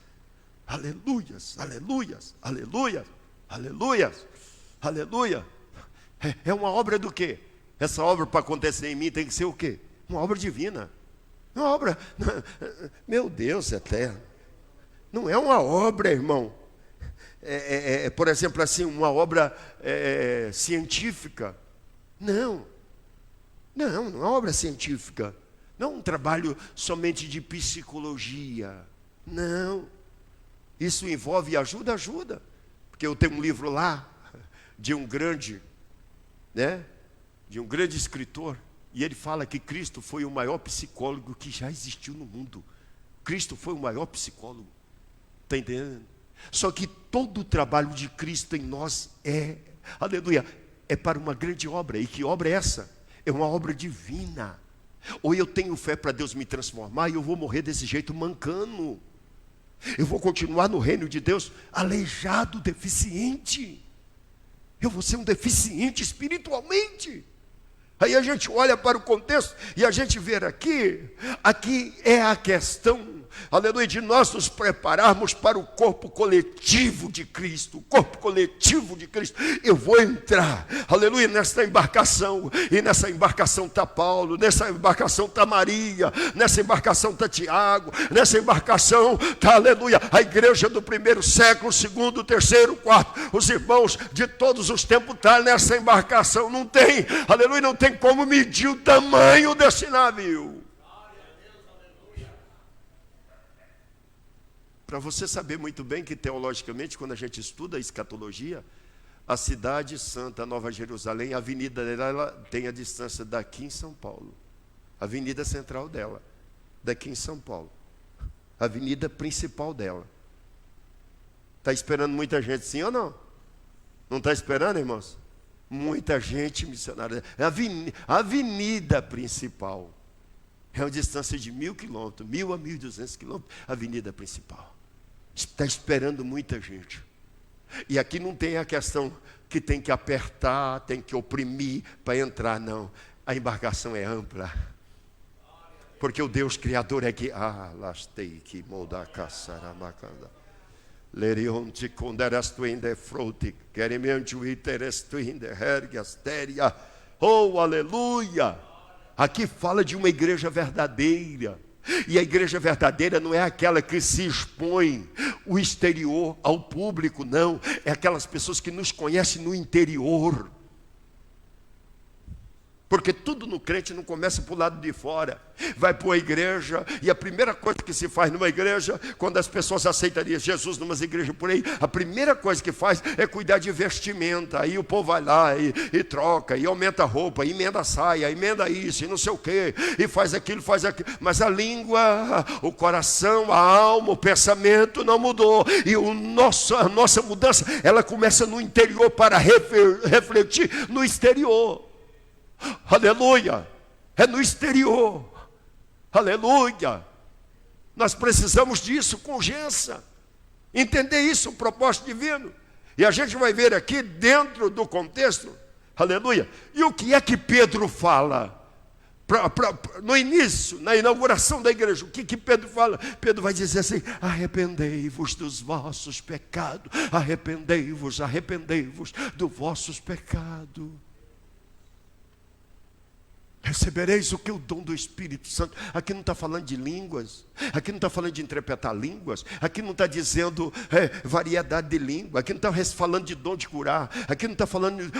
aleluias, aleluias, aleluias, aleluias, aleluia. É uma obra do quê? Essa obra para acontecer em mim tem que ser o quê? Uma obra divina. Uma obra, meu Deus eterno. Não é uma obra, irmão. Por exemplo, assim, uma obra científica. Não é uma obra científica. Não é um trabalho somente de psicologia. Não. Isso envolve ajuda. Porque eu tenho um livro lá de um grande, de um grande escritor. E ele fala que Cristo foi o maior psicólogo que já existiu no mundo. Cristo foi o maior psicólogo. Está entendendo? Só que todo o trabalho de Cristo em nós aleluia, é para uma grande obra. E que obra é essa? É uma obra divina. Ou eu tenho fé para Deus me transformar e eu vou morrer desse jeito mancando. Eu vou continuar no reino de Deus aleijado, deficiente. Eu vou ser um deficiente espiritualmente. Aí a gente olha para o contexto e a gente vê aqui é a questão, aleluia, de nós nos prepararmos para o corpo coletivo de Cristo. O corpo coletivo de Cristo. Eu vou entrar, aleluia, nesta embarcação. E nessa embarcação está Paulo, nessa embarcação está Maria, nessa embarcação está Tiago, nessa embarcação está, aleluia, a igreja do primeiro século, segundo, terceiro, quarto. Os irmãos de todos os tempos estão nessa embarcação. Não tem, aleluia, não tem como medir o tamanho desse navio. Para você saber muito bem que teologicamente, quando a gente estuda a escatologia, a cidade santa, Nova Jerusalém, a avenida dela, ela tem a distância daqui em São Paulo. A avenida central dela, daqui em São Paulo. A avenida principal dela. Está esperando muita gente, sim ou não? Não está esperando, irmãos? Muita gente missionária. A avenida principal. É uma distância de 1.000 quilômetros, 1.000 a 1.200 quilômetros, a avenida principal. Está esperando muita gente. E aqui não tem a questão que tem que apertar, tem que oprimir para entrar, não. A embarcação é ampla. Porque o Deus Criador é que... lastei que molda caçaramacanda. Lerionte conderastuinde fruti, querimente iterestuinde hergasteria. Oh, aleluia! Aqui fala de uma igreja verdadeira. E a igreja verdadeira não é aquela que se expõe o exterior ao público, não. É aquelas pessoas que nos conhecem no interior. Porque tudo no crente não começa para o lado de fora. Vai para a igreja, e a primeira coisa que se faz numa igreja, quando as pessoas aceitariam Jesus numas igrejas por aí, a primeira coisa que faz é cuidar de vestimenta. Aí o povo vai lá e troca, e aumenta a roupa, e emenda a saia, emenda isso, e não sei o quê, e faz aquilo, faz aquilo. Mas a língua, o coração, a alma, o pensamento não mudou. E a nossa mudança, ela começa no interior para refletir no exterior. Aleluia, é no exterior, aleluia. Nós precisamos disso com urgência, entender isso, o propósito divino. E a gente vai ver aqui dentro do contexto, aleluia. E o que é que Pedro fala? No início, na inauguração da igreja, o que Pedro fala? Pedro vai dizer assim: arrependei-vos dos vossos pecados, arrependei-vos dos vossos pecados. Recebereis o que? O dom do Espírito Santo. Aqui não está falando de línguas, aqui não está falando de interpretar línguas, aqui não está dizendo variedade de língua, aqui não está falando de dom de curar, aqui não está falando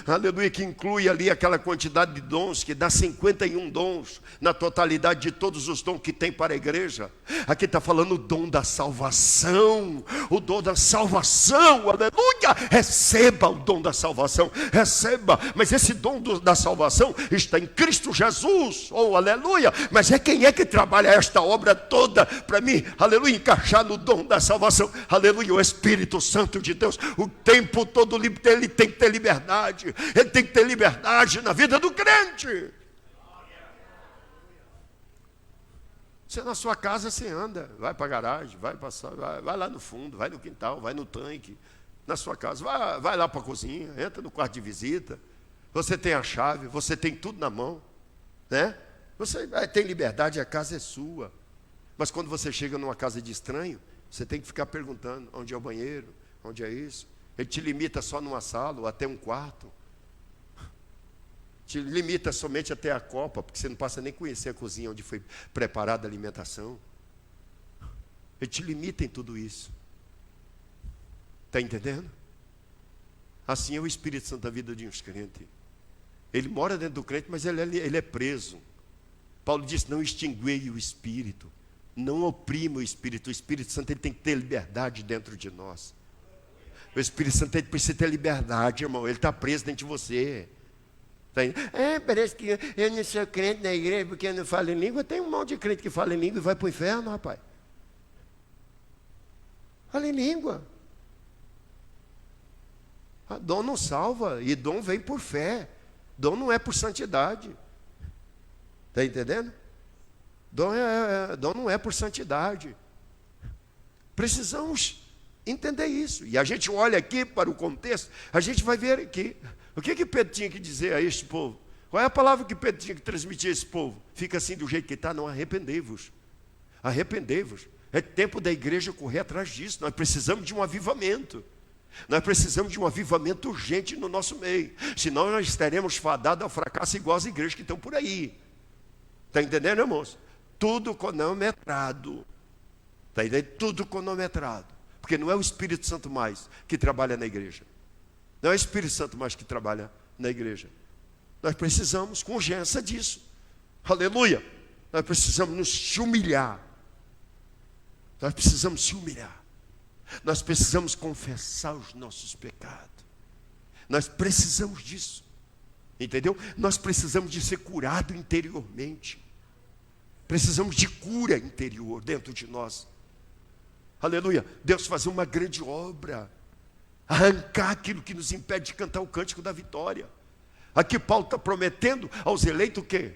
aleluia, que inclui ali aquela quantidade de dons, que dá 51 dons na totalidade de todos os dons que tem para a igreja. Aqui está falando o dom da salvação, o dom da salvação, aleluia. Receba o dom da salvação, receba. Mas esse dom da salvação está em Cristo Jesus, oh aleluia. Mas quem é que trabalha esta obra toda para mim, aleluia, encaixar no dom da salvação? Aleluia, o Espírito Santo de Deus. O tempo todo ele tem que ter liberdade, ele tem que ter liberdade na vida do crente. Você na sua casa, você anda, vai para a garagem, vai lá no fundo, vai no quintal, vai no tanque, na sua casa, vai lá para a cozinha, entra no quarto de visita. Você tem a chave, você tem tudo na mão, né? Você tem liberdade, a casa é sua. Mas quando você chega numa casa de estranho, você tem que ficar perguntando: onde é o banheiro? Onde é isso? Ele te limita só numa sala ou até um quarto. Te limita somente até a copa, porque você não passa nem conhecer a cozinha onde foi preparada a alimentação. Ele te limita em tudo isso. Está entendendo? Assim é o Espírito Santo da vida de uns crentes. Ele mora dentro do crente, mas ele é preso. Paulo diz: não extinguei o Espírito, não oprima o Espírito. O Espírito Santo ele tem que ter liberdade dentro de nós. O Espírito Santo ele precisa ter liberdade, irmão. Ele está preso dentro de você. Parece que eu não sou crente na igreja porque eu não falo em língua. Tem um monte de crente que fala em língua e vai para o inferno, rapaz. Fala em língua. A dom não salva, e dom vem por fé. Dom não é por santidade. Está entendendo? Dom não é por santidade. Precisamos entender isso. E a gente olha aqui para o contexto, a gente vai ver aqui. O que Pedro tinha que dizer a este povo? Qual é a palavra que Pedro tinha que transmitir a esse povo? Fica assim do jeito que está, não, arrependei-vos. Arrependei-vos. É tempo da igreja correr atrás disso. Nós precisamos de um avivamento. Nós precisamos de um avivamento urgente no nosso meio. Senão nós estaremos fadados ao fracasso igual as igrejas que estão por aí. Está entendendo, irmãos? Tudo cronometrado. Está entendendo? Tudo cronometrado. Porque não é o Espírito Santo mais que trabalha na igreja. Não é o Espírito Santo mais que trabalha na igreja. Nós precisamos com urgência disso. Aleluia. Nós precisamos nos humilhar. Nós precisamos se humilhar. Nós precisamos confessar os nossos pecados. Nós precisamos disso. Entendeu? Nós precisamos de ser curado interiormente. Precisamos de cura interior dentro de nós. Aleluia. Deus fazer uma grande obra. Arrancar aquilo que nos impede de cantar o cântico da vitória. Aqui Paulo está prometendo aos eleitos o quê?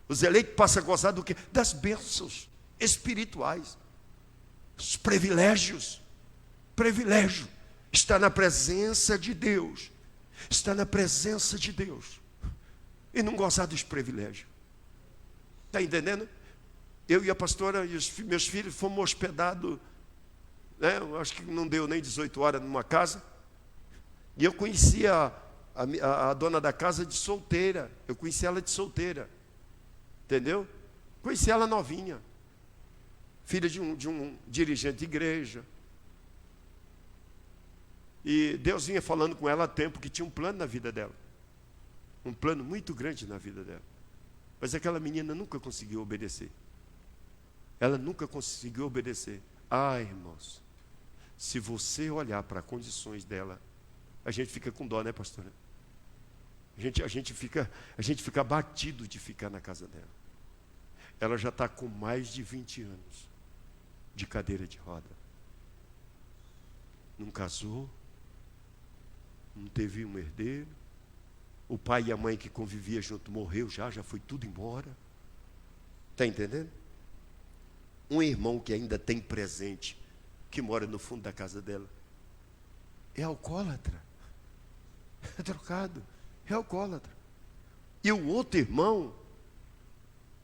Os eleitos passam a gozar do quê? Das bênçãos espirituais. Os privilégios. Privilégio está na presença de Deus. Está na presença de Deus. E não gozar dos privilégios. Está entendendo? Eu e a pastora e os meus filhos fomos hospedados, né? Eu acho que não deu nem 18 horas numa casa. E eu conhecia a dona da casa de solteira. Eu conheci ela de solteira. Entendeu? Conheci ela novinha. Filha de um dirigente de igreja. E Deus vinha falando com ela há tempo que tinha um plano na vida dela. Um plano muito grande na vida dela. Mas aquela menina nunca conseguiu obedecer. Ela nunca conseguiu obedecer. Ah, irmãos, se você olhar para as condições dela, a gente fica com dó, né, pastora? A gente fica abatido de ficar na casa dela. Ela já está com mais de 20 anos de cadeira de roda. Não casou, não teve um herdeiro. O pai e a mãe que convivia junto morreu já foi tudo embora. Está entendendo? Um irmão que ainda tem presente, que mora no fundo da casa dela, é alcoólatra. É trocado, é alcoólatra. E o outro irmão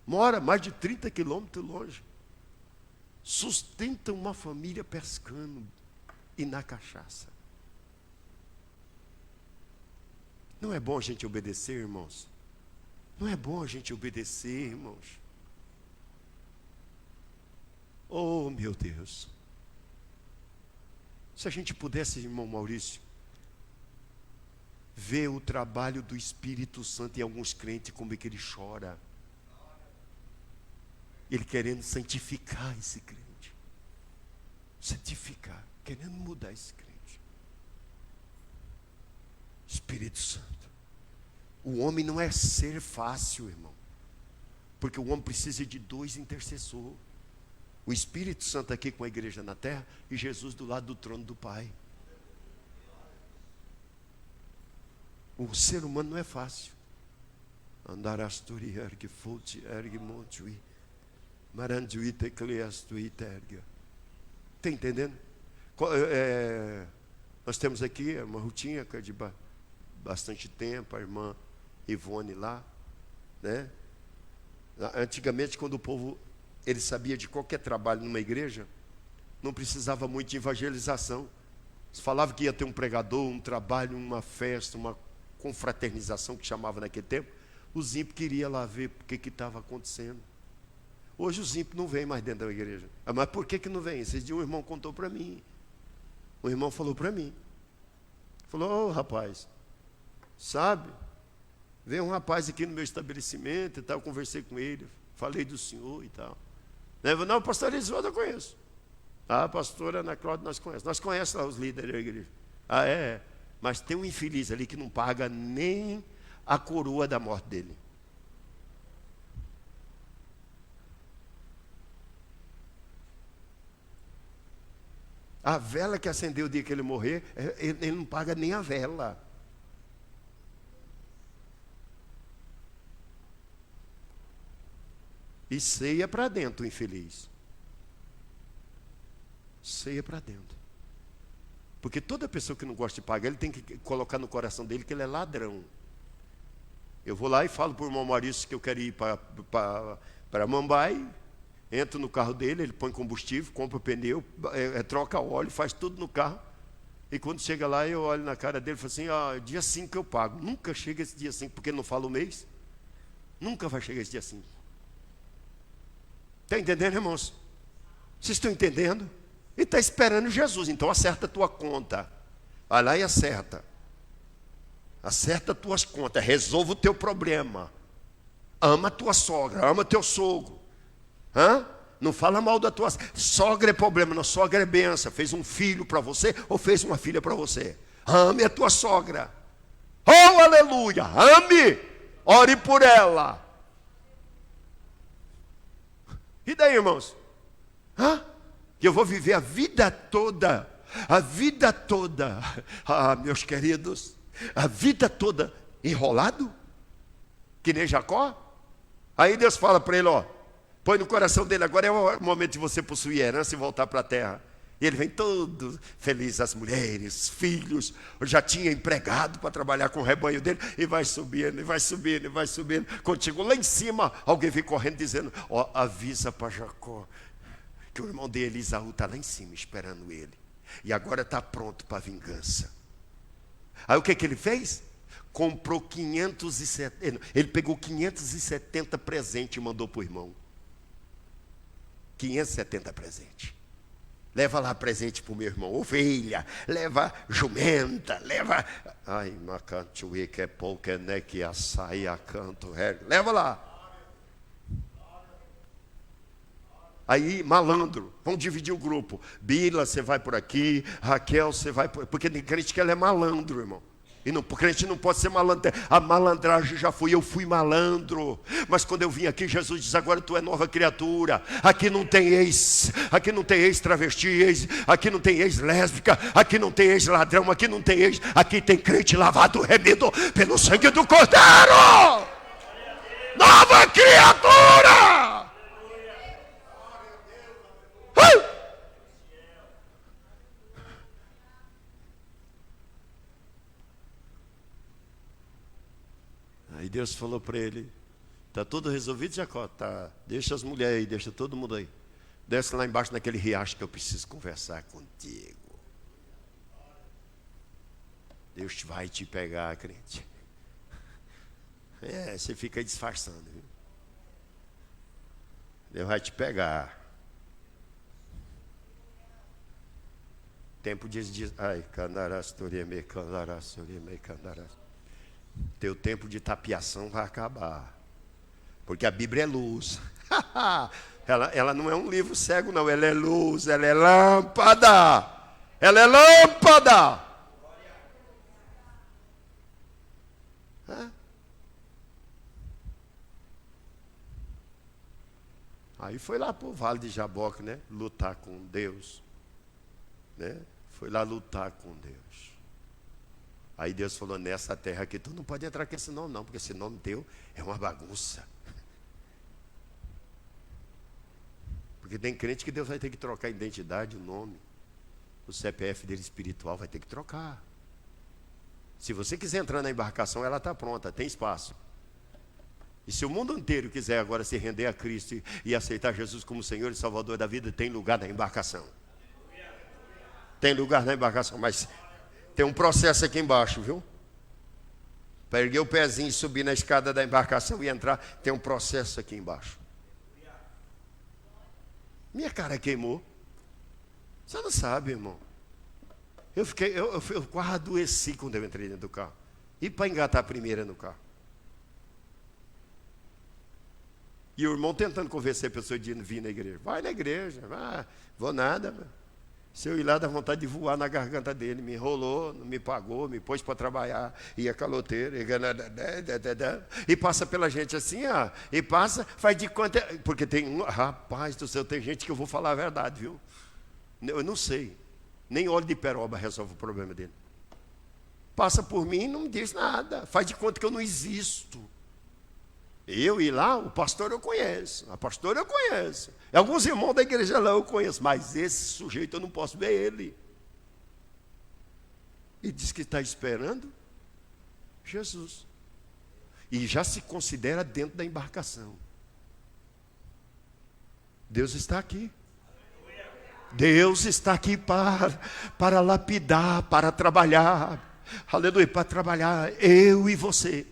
mora mais de 30 quilômetros longe. Sustenta uma família pescando e na cachaça. Não é bom a gente obedecer, irmãos? Não é bom a gente obedecer, irmãos? Oh, meu Deus. Se a gente pudesse, irmão Maurício, ver o trabalho do Espírito Santo em alguns crentes, como é que ele chora. Ele querendo santificar esse crente. Santificar, querendo mudar esse crente. Espírito Santo. O homem não é ser fácil, irmão. Porque o homem precisa de 2 intercessores. O Espírito Santo aqui com a igreja na terra e Jesus do lado do trono do Pai. O ser humano não é fácil. Andarasturi ergue futi ergue montui. Maranduí tecleastui terga. Está entendendo? Nós temos aqui uma rotinha que é de bastante tempo, a irmã Ivone lá, né? Antigamente, quando o povo ele sabia de qualquer trabalho numa igreja, não precisava muito de evangelização. Se falava que ia ter um pregador, um trabalho, uma festa, uma confraternização que chamava naquele tempo, os ímpios queriam lá ver o que estava acontecendo. Hoje os ímpios não vêm mais dentro da igreja. Mas por que não vem? Esses dias um irmão contou para mim. O irmão falou para mim. Falou, rapaz, sabe, veio um rapaz aqui no meu estabelecimento e tal, eu conversei com ele, falei do senhor e tal. Não, pastor Elisvaldo eu conheço. A pastora Ana Cláudia nós conhecemos. Nós conhecemos lá os líderes da igreja. É. Mas tem um infeliz ali que não paga nem a coroa da morte dele. A vela que acendeu o dia que ele morrer, ele não paga nem a vela. E ceia para dentro, o infeliz. Ceia para dentro. Porque toda pessoa que não gosta de pagar, ele tem que colocar no coração dele que ele é ladrão. Eu vou lá e falo para o irmão Maurício que eu quero ir para Mumbai. Entro no carro dele, ele põe combustível, compra pneu, troca óleo, faz tudo no carro. E quando chega lá, eu olho na cara dele e falo assim, dia 5 que eu pago. Nunca chega esse dia 5, porque ele não fala o mês. Nunca vai chegar esse dia 5. Está entendendo, irmãos? Vocês estão entendendo? Ele está esperando Jesus, então acerta a tua conta. Vai lá e acerta. Acerta as tuas contas, resolva o teu problema. Ama a tua sogra, ama teu sogro. Não fala mal da tua sogra, é problema, não, sogra é benção. Fez um filho para você ou fez uma filha para você? Ame a tua sogra. Oh, aleluia! Ame! Ore por ela. E daí, irmãos? Que eu vou viver a vida toda, meus queridos, a vida toda enrolado, que nem Jacó. Aí Deus fala para ele, põe no coração dele, agora é o momento de você possuir herança e voltar para a terra. E ele vem todo feliz, as mulheres, filhos, já tinha empregado para trabalhar com o rebanho dele, e vai subindo, e vai subindo, e vai subindo. Quando chegou lá em cima, alguém vem correndo dizendo, avisa para Jacó, que o irmão dele, Esaú, está lá em cima esperando ele. E agora está pronto para a vingança. Aí o que ele fez? Comprou 570, ele pegou 570 presentes e mandou para o irmão. 570 presentes. Leva lá presente para o meu irmão, ovelha, leva jumenta, leva... Ai, macantuí, que é pouco, é né, que açaí, a canto, leva lá. Aí, malandro, vamos dividir o grupo. Bila, você vai por aqui, Raquel, você vai por... Porque tem crente que ela é malandro, irmão. E não, o crente não pode ser malandro. A malandragem já foi, eu fui malandro. Mas quando eu vim aqui, Jesus diz, agora tu é nova criatura. Aqui não tem ex-travesti, aqui não tem ex-lésbica, aqui não tem ex-ladrão, aqui não tem ex... Aqui tem crente lavado, remido pelo sangue do Cordeiro. Nova criatura. Aí Deus falou para ele, está tudo resolvido, Jacó? Tá, deixa as mulheres aí, deixa todo mundo aí. Desce lá embaixo naquele riacho que eu preciso conversar contigo. Deus vai te pegar, crente. Você fica aí disfarçando. Viu? Deus vai te pegar. Tempo de... Ai, candarás, toreme, candarás, toreme, candarás. Teu tempo de tapiação vai acabar. Porque a Bíblia é luz. ela não é um livro cego, não. Ela é luz, ela é lâmpada. Ela é lâmpada. Aí foi lá para o Vale de Jaboque, né? Lutar com Deus. Né? Foi lá lutar com Deus. Aí Deus falou, nessa terra aqui, tu não pode entrar com esse nome não, porque esse nome teu é uma bagunça. Porque tem crente que Deus vai ter que trocar a identidade, o nome. O CPF dele espiritual vai ter que trocar. Se você quiser entrar na embarcação, ela está pronta, tem espaço. E se o mundo inteiro quiser agora se render a Cristo e aceitar Jesus como Senhor e Salvador da vida, tem lugar na embarcação. Tem lugar na embarcação, mas... Tem um processo aqui embaixo, viu? Para erguer o pezinho e subir na escada da embarcação e entrar, tem um processo aqui embaixo. Minha cara queimou. Você não sabe, irmão. Eu quase adoeci quando eu entrei dentro do carro. E para engatar a primeira no carro. E o irmão tentando convencer a pessoa de vir na igreja. Vai na igreja. Vou nada, meu. Se eu ir lá, dá vontade de voar na garganta dele. Me enrolou, não me pagou, me pôs para trabalhar. Ia caloteiro. E passa pela gente assim, e passa, faz de conta. Porque tem rapaz do céu, tem gente que eu vou falar a verdade, viu? Eu não sei. Nem óleo de peroba resolve o problema dele. Passa por mim e não me diz nada. Faz de conta que eu não existo. Eu ir lá, o pastor eu conheço, a pastora eu conheço. Alguns irmãos da igreja lá eu conheço, mas esse sujeito eu não posso ver ele. E diz que está esperando Jesus. E já se considera dentro da embarcação. Deus está aqui. Deus está aqui para lapidar, para trabalhar. Aleluia, para trabalhar eu e você.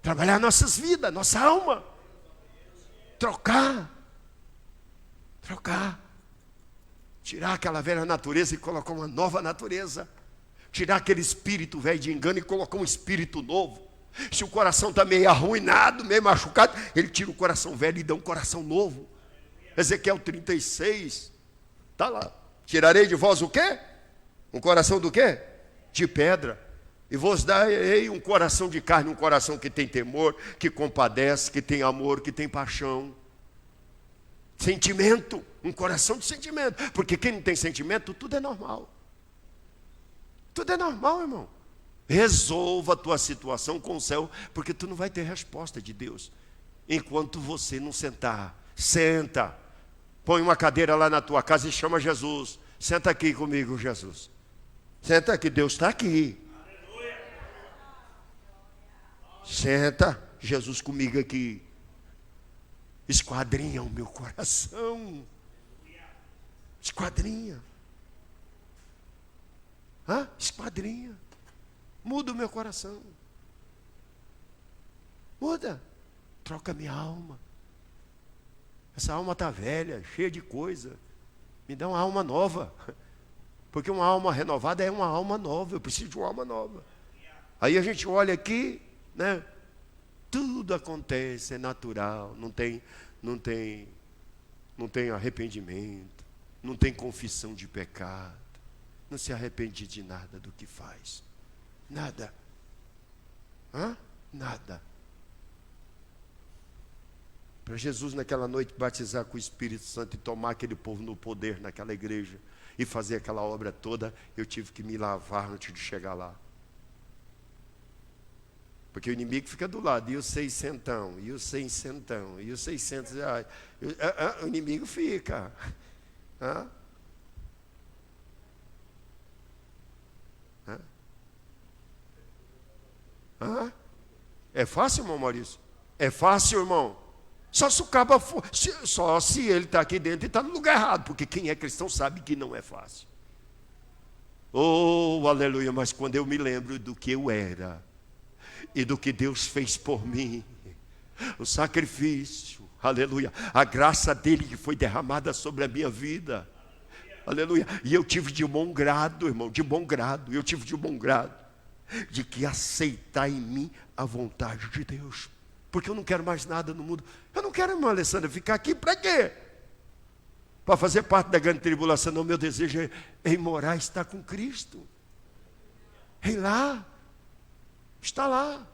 Trabalhar nossas vidas, nossa alma. Trocar. Tirar aquela velha natureza e colocar uma nova natureza. Tirar aquele espírito velho de engano e colocar um espírito novo. Se o coração está meio arruinado, meio machucado, ele tira o coração velho e dá um coração novo. Ezequiel 36. Está lá. Tirarei de vós o quê? Um coração do quê? De pedra. E vos darei um coração de carne, um coração que tem temor, que compadece, que tem amor, que tem paixão. Sentimento, um coração de sentimento. Porque quem não tem sentimento, tudo é normal. Tudo é normal, irmão. Resolva a tua situação com o céu, porque tu não vai ter resposta de Deus. Enquanto você não sentar. Senta. Põe uma cadeira lá na tua casa e chama Jesus. Senta aqui comigo, Jesus. Senta aqui, Deus está aqui. Senta, Jesus comigo aqui. Esquadrinha o meu coração. Esquadrinha. Esquadrinha. Muda o meu coração. Muda. Troca minha alma. Essa alma está velha, cheia de coisa. Me dá uma alma nova. Porque uma alma renovada é uma alma nova. Eu preciso de uma alma nova. Aí a gente olha aqui, né? Tudo acontece, é natural. Não tem arrependimento. Não tem confissão de pecado. Não se arrepende de nada do que faz. Nada. Nada. Para Jesus naquela noite batizar com o Espírito Santo e tomar aquele povo no poder naquela igreja e fazer aquela obra toda, eu tive que me lavar antes de chegar lá. Porque o inimigo fica do lado, e os 600, e os 600, e os 600 reais. O inimigo fica. É fácil, irmão Maurício? É fácil, irmão? Só se ele está aqui dentro e está no lugar errado, porque quem é cristão sabe que não é fácil. Oh, aleluia, mas quando eu me lembro do que eu era e do que Deus fez por mim, o sacrifício, aleluia, a graça dele que foi derramada sobre a minha vida, aleluia, e eu tive de bom grado, irmão, de bom grado, eu tive de bom grado, de que aceitar em mim a vontade de Deus, porque eu não quero mais nada no mundo. Eu não quero, irmã Alessandra, ficar aqui para quê? Para fazer parte da grande tribulação. Não, meu desejo é ir morar, estar com Cristo. É ir lá. Está lá.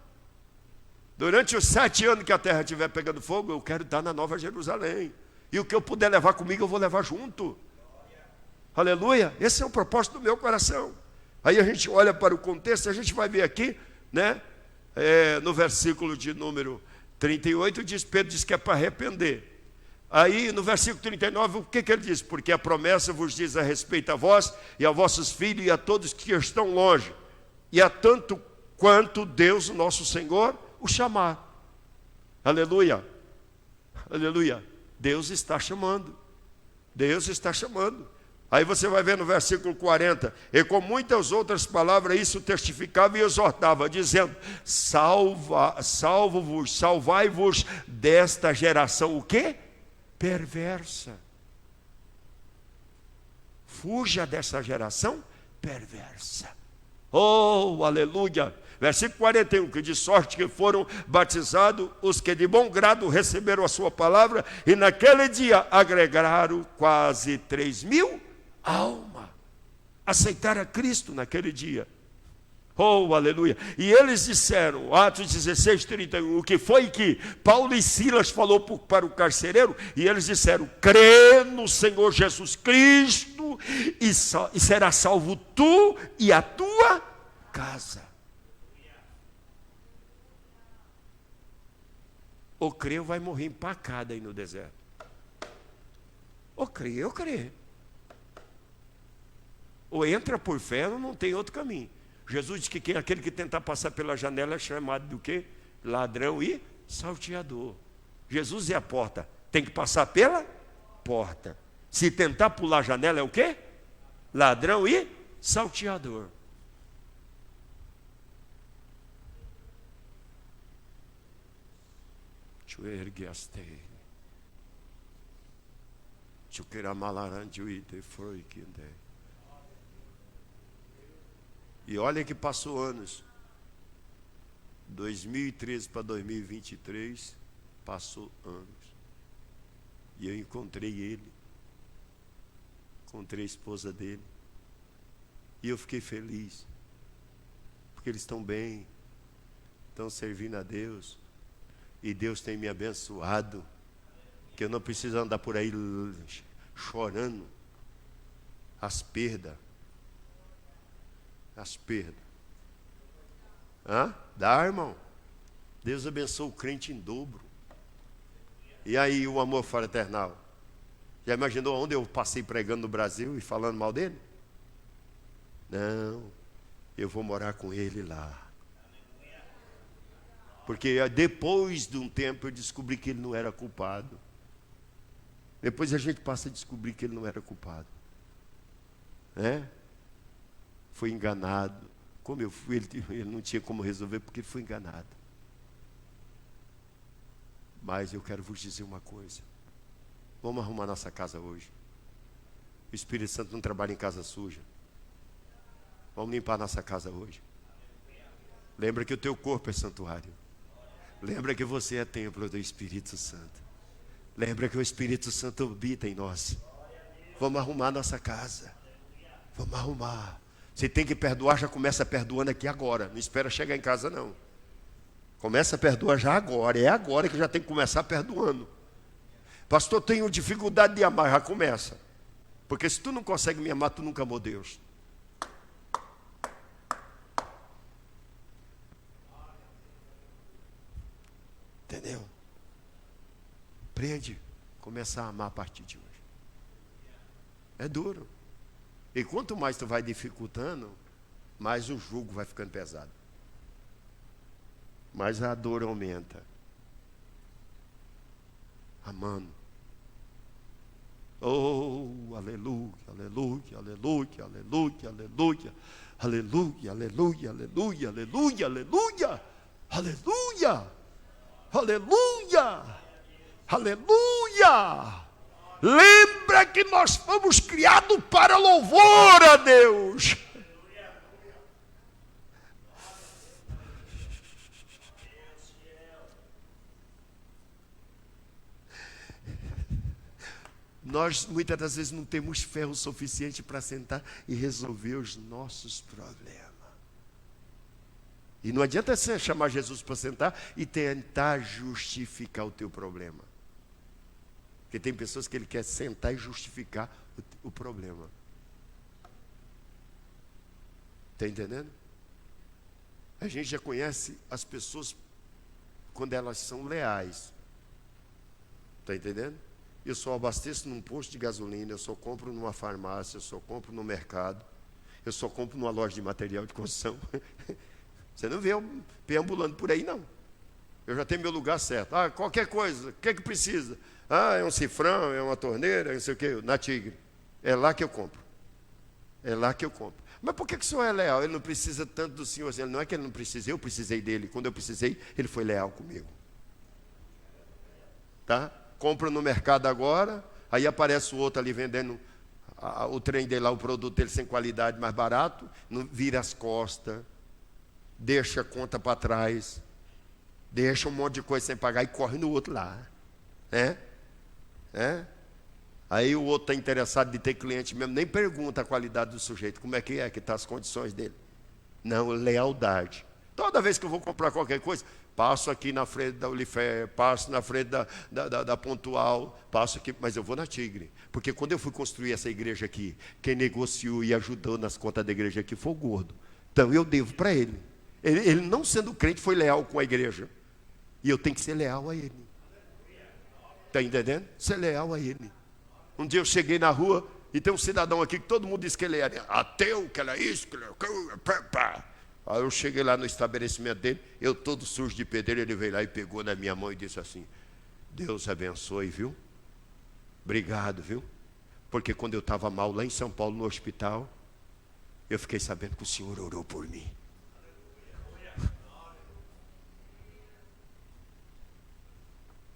Durante os 7 anos que a terra estiver pegando fogo, eu quero estar na Nova Jerusalém. E o que eu puder levar comigo, eu vou levar junto. Aleluia. Esse é o propósito do meu coração. Aí a gente olha para o contexto, a gente vai ver aqui, né? No versículo de número 38, Pedro diz que é para arrepender. Aí no versículo 39, o que ele diz? Porque a promessa vos diz a respeito a vós e a vossos filhos e a todos que estão longe, e a tanto quanto Deus, o nosso Senhor, o chamar. Aleluia, aleluia. Deus está chamando. Deus está chamando. Aí você vai ver no versículo 40, e com muitas outras palavras isso testificava e exortava, dizendo, salvai-vos desta geração, o quê? Perversa. Fuja dessa geração perversa. Oh, aleluia. Versículo 41, que de sorte que foram batizados os que de bom grado receberam a sua palavra, e naquele dia agregaram quase 3.000 alma, aceitaram a Cristo naquele dia. Oh, aleluia. E eles disseram, Atos 16, 31, o que foi que Paulo e Silas falou para o carcereiro, e eles disseram, crê no Senhor Jesus Cristo, e será salvo tu e a tua casa. Ou crê ou vai morrer empacado aí no deserto. Ou crê, ou crê. Ou entra por fé, ou não tem outro caminho. Jesus diz que aquele que tentar passar pela janela é chamado do quê? Ladrão e salteador. Jesus é a porta. Tem que passar pela porta. Se tentar pular a janela é o quê? Ladrão e salteador. E olha que passou anos. 2013 para 2023, passou anos. E eu encontrei ele. Encontrei a esposa dele. E eu fiquei feliz. Porque eles estão bem. Estão servindo a Deus. E Deus tem me abençoado. Que eu não preciso andar por aí chorando as perdas. As perdas. Dá, irmão. Deus abençoa o crente em dobro. E aí o amor fraternal? Já imaginou onde eu passei pregando no Brasil e falando mal dele? Não, eu vou morar com ele lá. Porque depois de um tempo eu descobri que ele não era culpado. Depois a gente passa a descobrir que ele não era culpado. Foi enganado. Como eu fui, ele não tinha como resolver porque ele foi enganado. Mas eu quero vos dizer uma coisa. Vamos arrumar nossa casa hoje. O Espírito Santo não trabalha em casa suja. Vamos limpar nossa casa hoje. Lembra que o teu corpo é santuário. Lembra que você é templo do Espírito Santo. Lembra que o Espírito Santo habita em nós. Vamos arrumar nossa casa. Vamos arrumar. Se tem que perdoar, já começa perdoando aqui agora. Não espera chegar em casa, não. Começa a perdoar já agora. É agora que já tem que começar perdoando. Pastor, tenho dificuldade de amar. Já começa. Porque se tu não consegue me amar, tu nunca amou Deus. Entendeu? Aprende. Começar a amar a partir de hoje. É duro. E quanto mais tu vai dificultando, mais o jugo vai ficando pesado. Mais a dor aumenta. Amando. Oh, aleluia, aleluia, aleluia, aleluia, aleluia, aleluia, aleluia, aleluia, aleluia, aleluia, aleluia, aleluia, aleluia. Lembra que nós fomos criados para louvor a Deus. Nós muitas das vezes não temos fé o suficiente para sentar e resolver os nossos problemas. E não adianta você chamar Jesus para sentar e tentar justificar o teu problema. Porque tem pessoas que ele quer sentar e justificar o problema. Está entendendo? A gente já conhece as pessoas quando elas são leais. Está entendendo? Eu só abasteço num posto de gasolina, eu só compro numa farmácia, eu só compro no mercado, eu só compro numa loja de material de construção. Você não vê eu perambulando por aí, não. Eu já tenho meu lugar certo. Ah, qualquer coisa, o que é que precisa? Ah, é um cifrão, é uma torneira, não sei o quê, na Tigre. É lá que eu compro. É lá que eu compro. Mas por que o senhor é leal? Ele não precisa tanto do senhor. Ele não é que ele não precisa, eu precisei dele. Quando eu precisei, ele foi leal comigo. Tá? Compro no mercado agora, aí aparece o outro ali vendendo o trem dele lá, o produto dele sem qualidade, mais barato, não vira as costas, deixa a conta para trás, deixa um monte de coisa sem pagar e corre no outro lá. Aí o outro está interessado de ter cliente mesmo, nem pergunta a qualidade do sujeito, como é que estão as condições dele. Não, lealdade. Toda vez que eu vou comprar qualquer coisa, passo aqui na frente da Olifer, passo na frente da Pontual, passo aqui, mas eu vou na Tigre. Porque quando eu fui construir essa igreja aqui, quem negociou e ajudou nas contas da igreja aqui foi o Gordo. Então eu devo para ele. Ele não sendo crente foi leal com a igreja. E eu tenho que ser leal a ele. Está entendendo? Ser leal a ele. Um dia eu cheguei na rua e tem um cidadão aqui que todo mundo diz que ele era ateu, que era isso, que era... Aí eu cheguei lá no estabelecimento dele, eu todo sujo de pedreiro, ele veio lá e pegou na minha mão e disse assim: Deus abençoe, viu? Obrigado, viu? Porque quando eu estava mal lá em São Paulo, no hospital, eu fiquei sabendo que o Senhor orou por mim.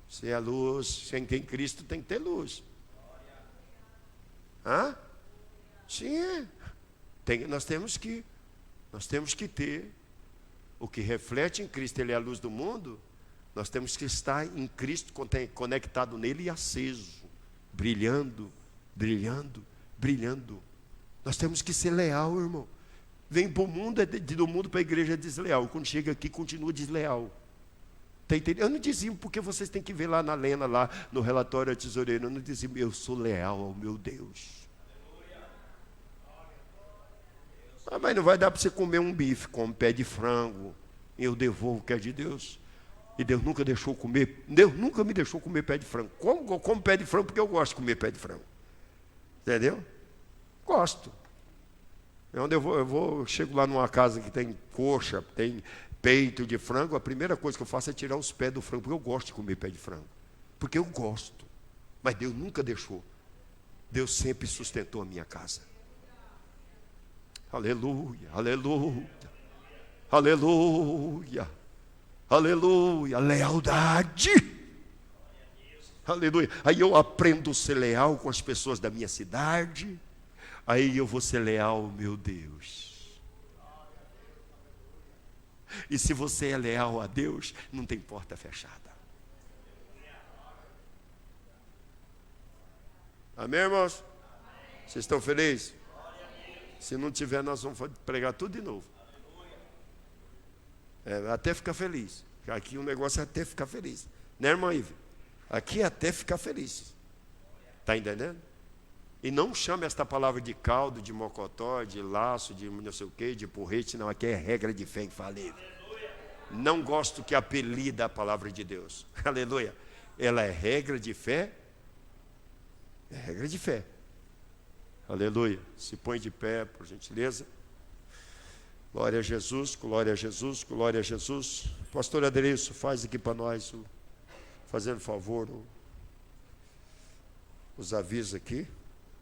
Se é luz, quem tem Cristo tem que ter luz. Hã? Sim, nós temos que ter o que reflete em Cristo, Ele é a luz do mundo. Nós temos que estar em Cristo, conectado nele e aceso, brilhando, brilhando, brilhando. Nós temos que ser leal, irmão. Vem para o mundo, do mundo para a igreja é desleal. Quando chega aqui, continua desleal. Tá entendendo? Eu não dizia, porque vocês têm que ver lá na Lena, lá no relatório da tesoureira, eu não dizia, eu sou leal ao meu Deus. Ah, mas não vai dar para você comer um bife com um pé de frango. Eu devolvo o que é de Deus. E Deus nunca deixou comer. Deus nunca me deixou comer pé de frango. Como pé de frango porque eu gosto de comer pé de frango. Entendeu? Gosto. Onde eu chego lá numa casa que tem coxa, tem peito de frango, a primeira coisa que eu faço é tirar os pés do frango, porque eu gosto de comer pé de frango. Porque eu gosto. Mas Deus nunca deixou. Deus sempre sustentou a minha casa. Aleluia, aleluia, aleluia, aleluia, lealdade, aleluia. Aí eu aprendo a ser leal com as pessoas da minha cidade, aí eu vou ser leal ao meu Deus. E se você é leal a Deus, não tem porta fechada. Amém, irmãos? Vocês estão felizes? Se não tiver, nós vamos pregar tudo de novo. Até ficar feliz. Aqui o negócio é até ficar feliz. Né, irmã Ive? Aqui é até ficar feliz. Está entendendo? E não chame esta palavra de caldo, de mocotó, de laço, de não sei o quê, de porrete. Não, aqui é regra de fé que fala. Não gosto que apelida a palavra de Deus. Aleluia. Ela é regra de fé. É regra de fé. Aleluia. Se põe de pé, por gentileza. Glória a Jesus, glória a Jesus, glória a Jesus. Pastor Aderilson, faz aqui para nós, fazendo favor, os avisos aqui.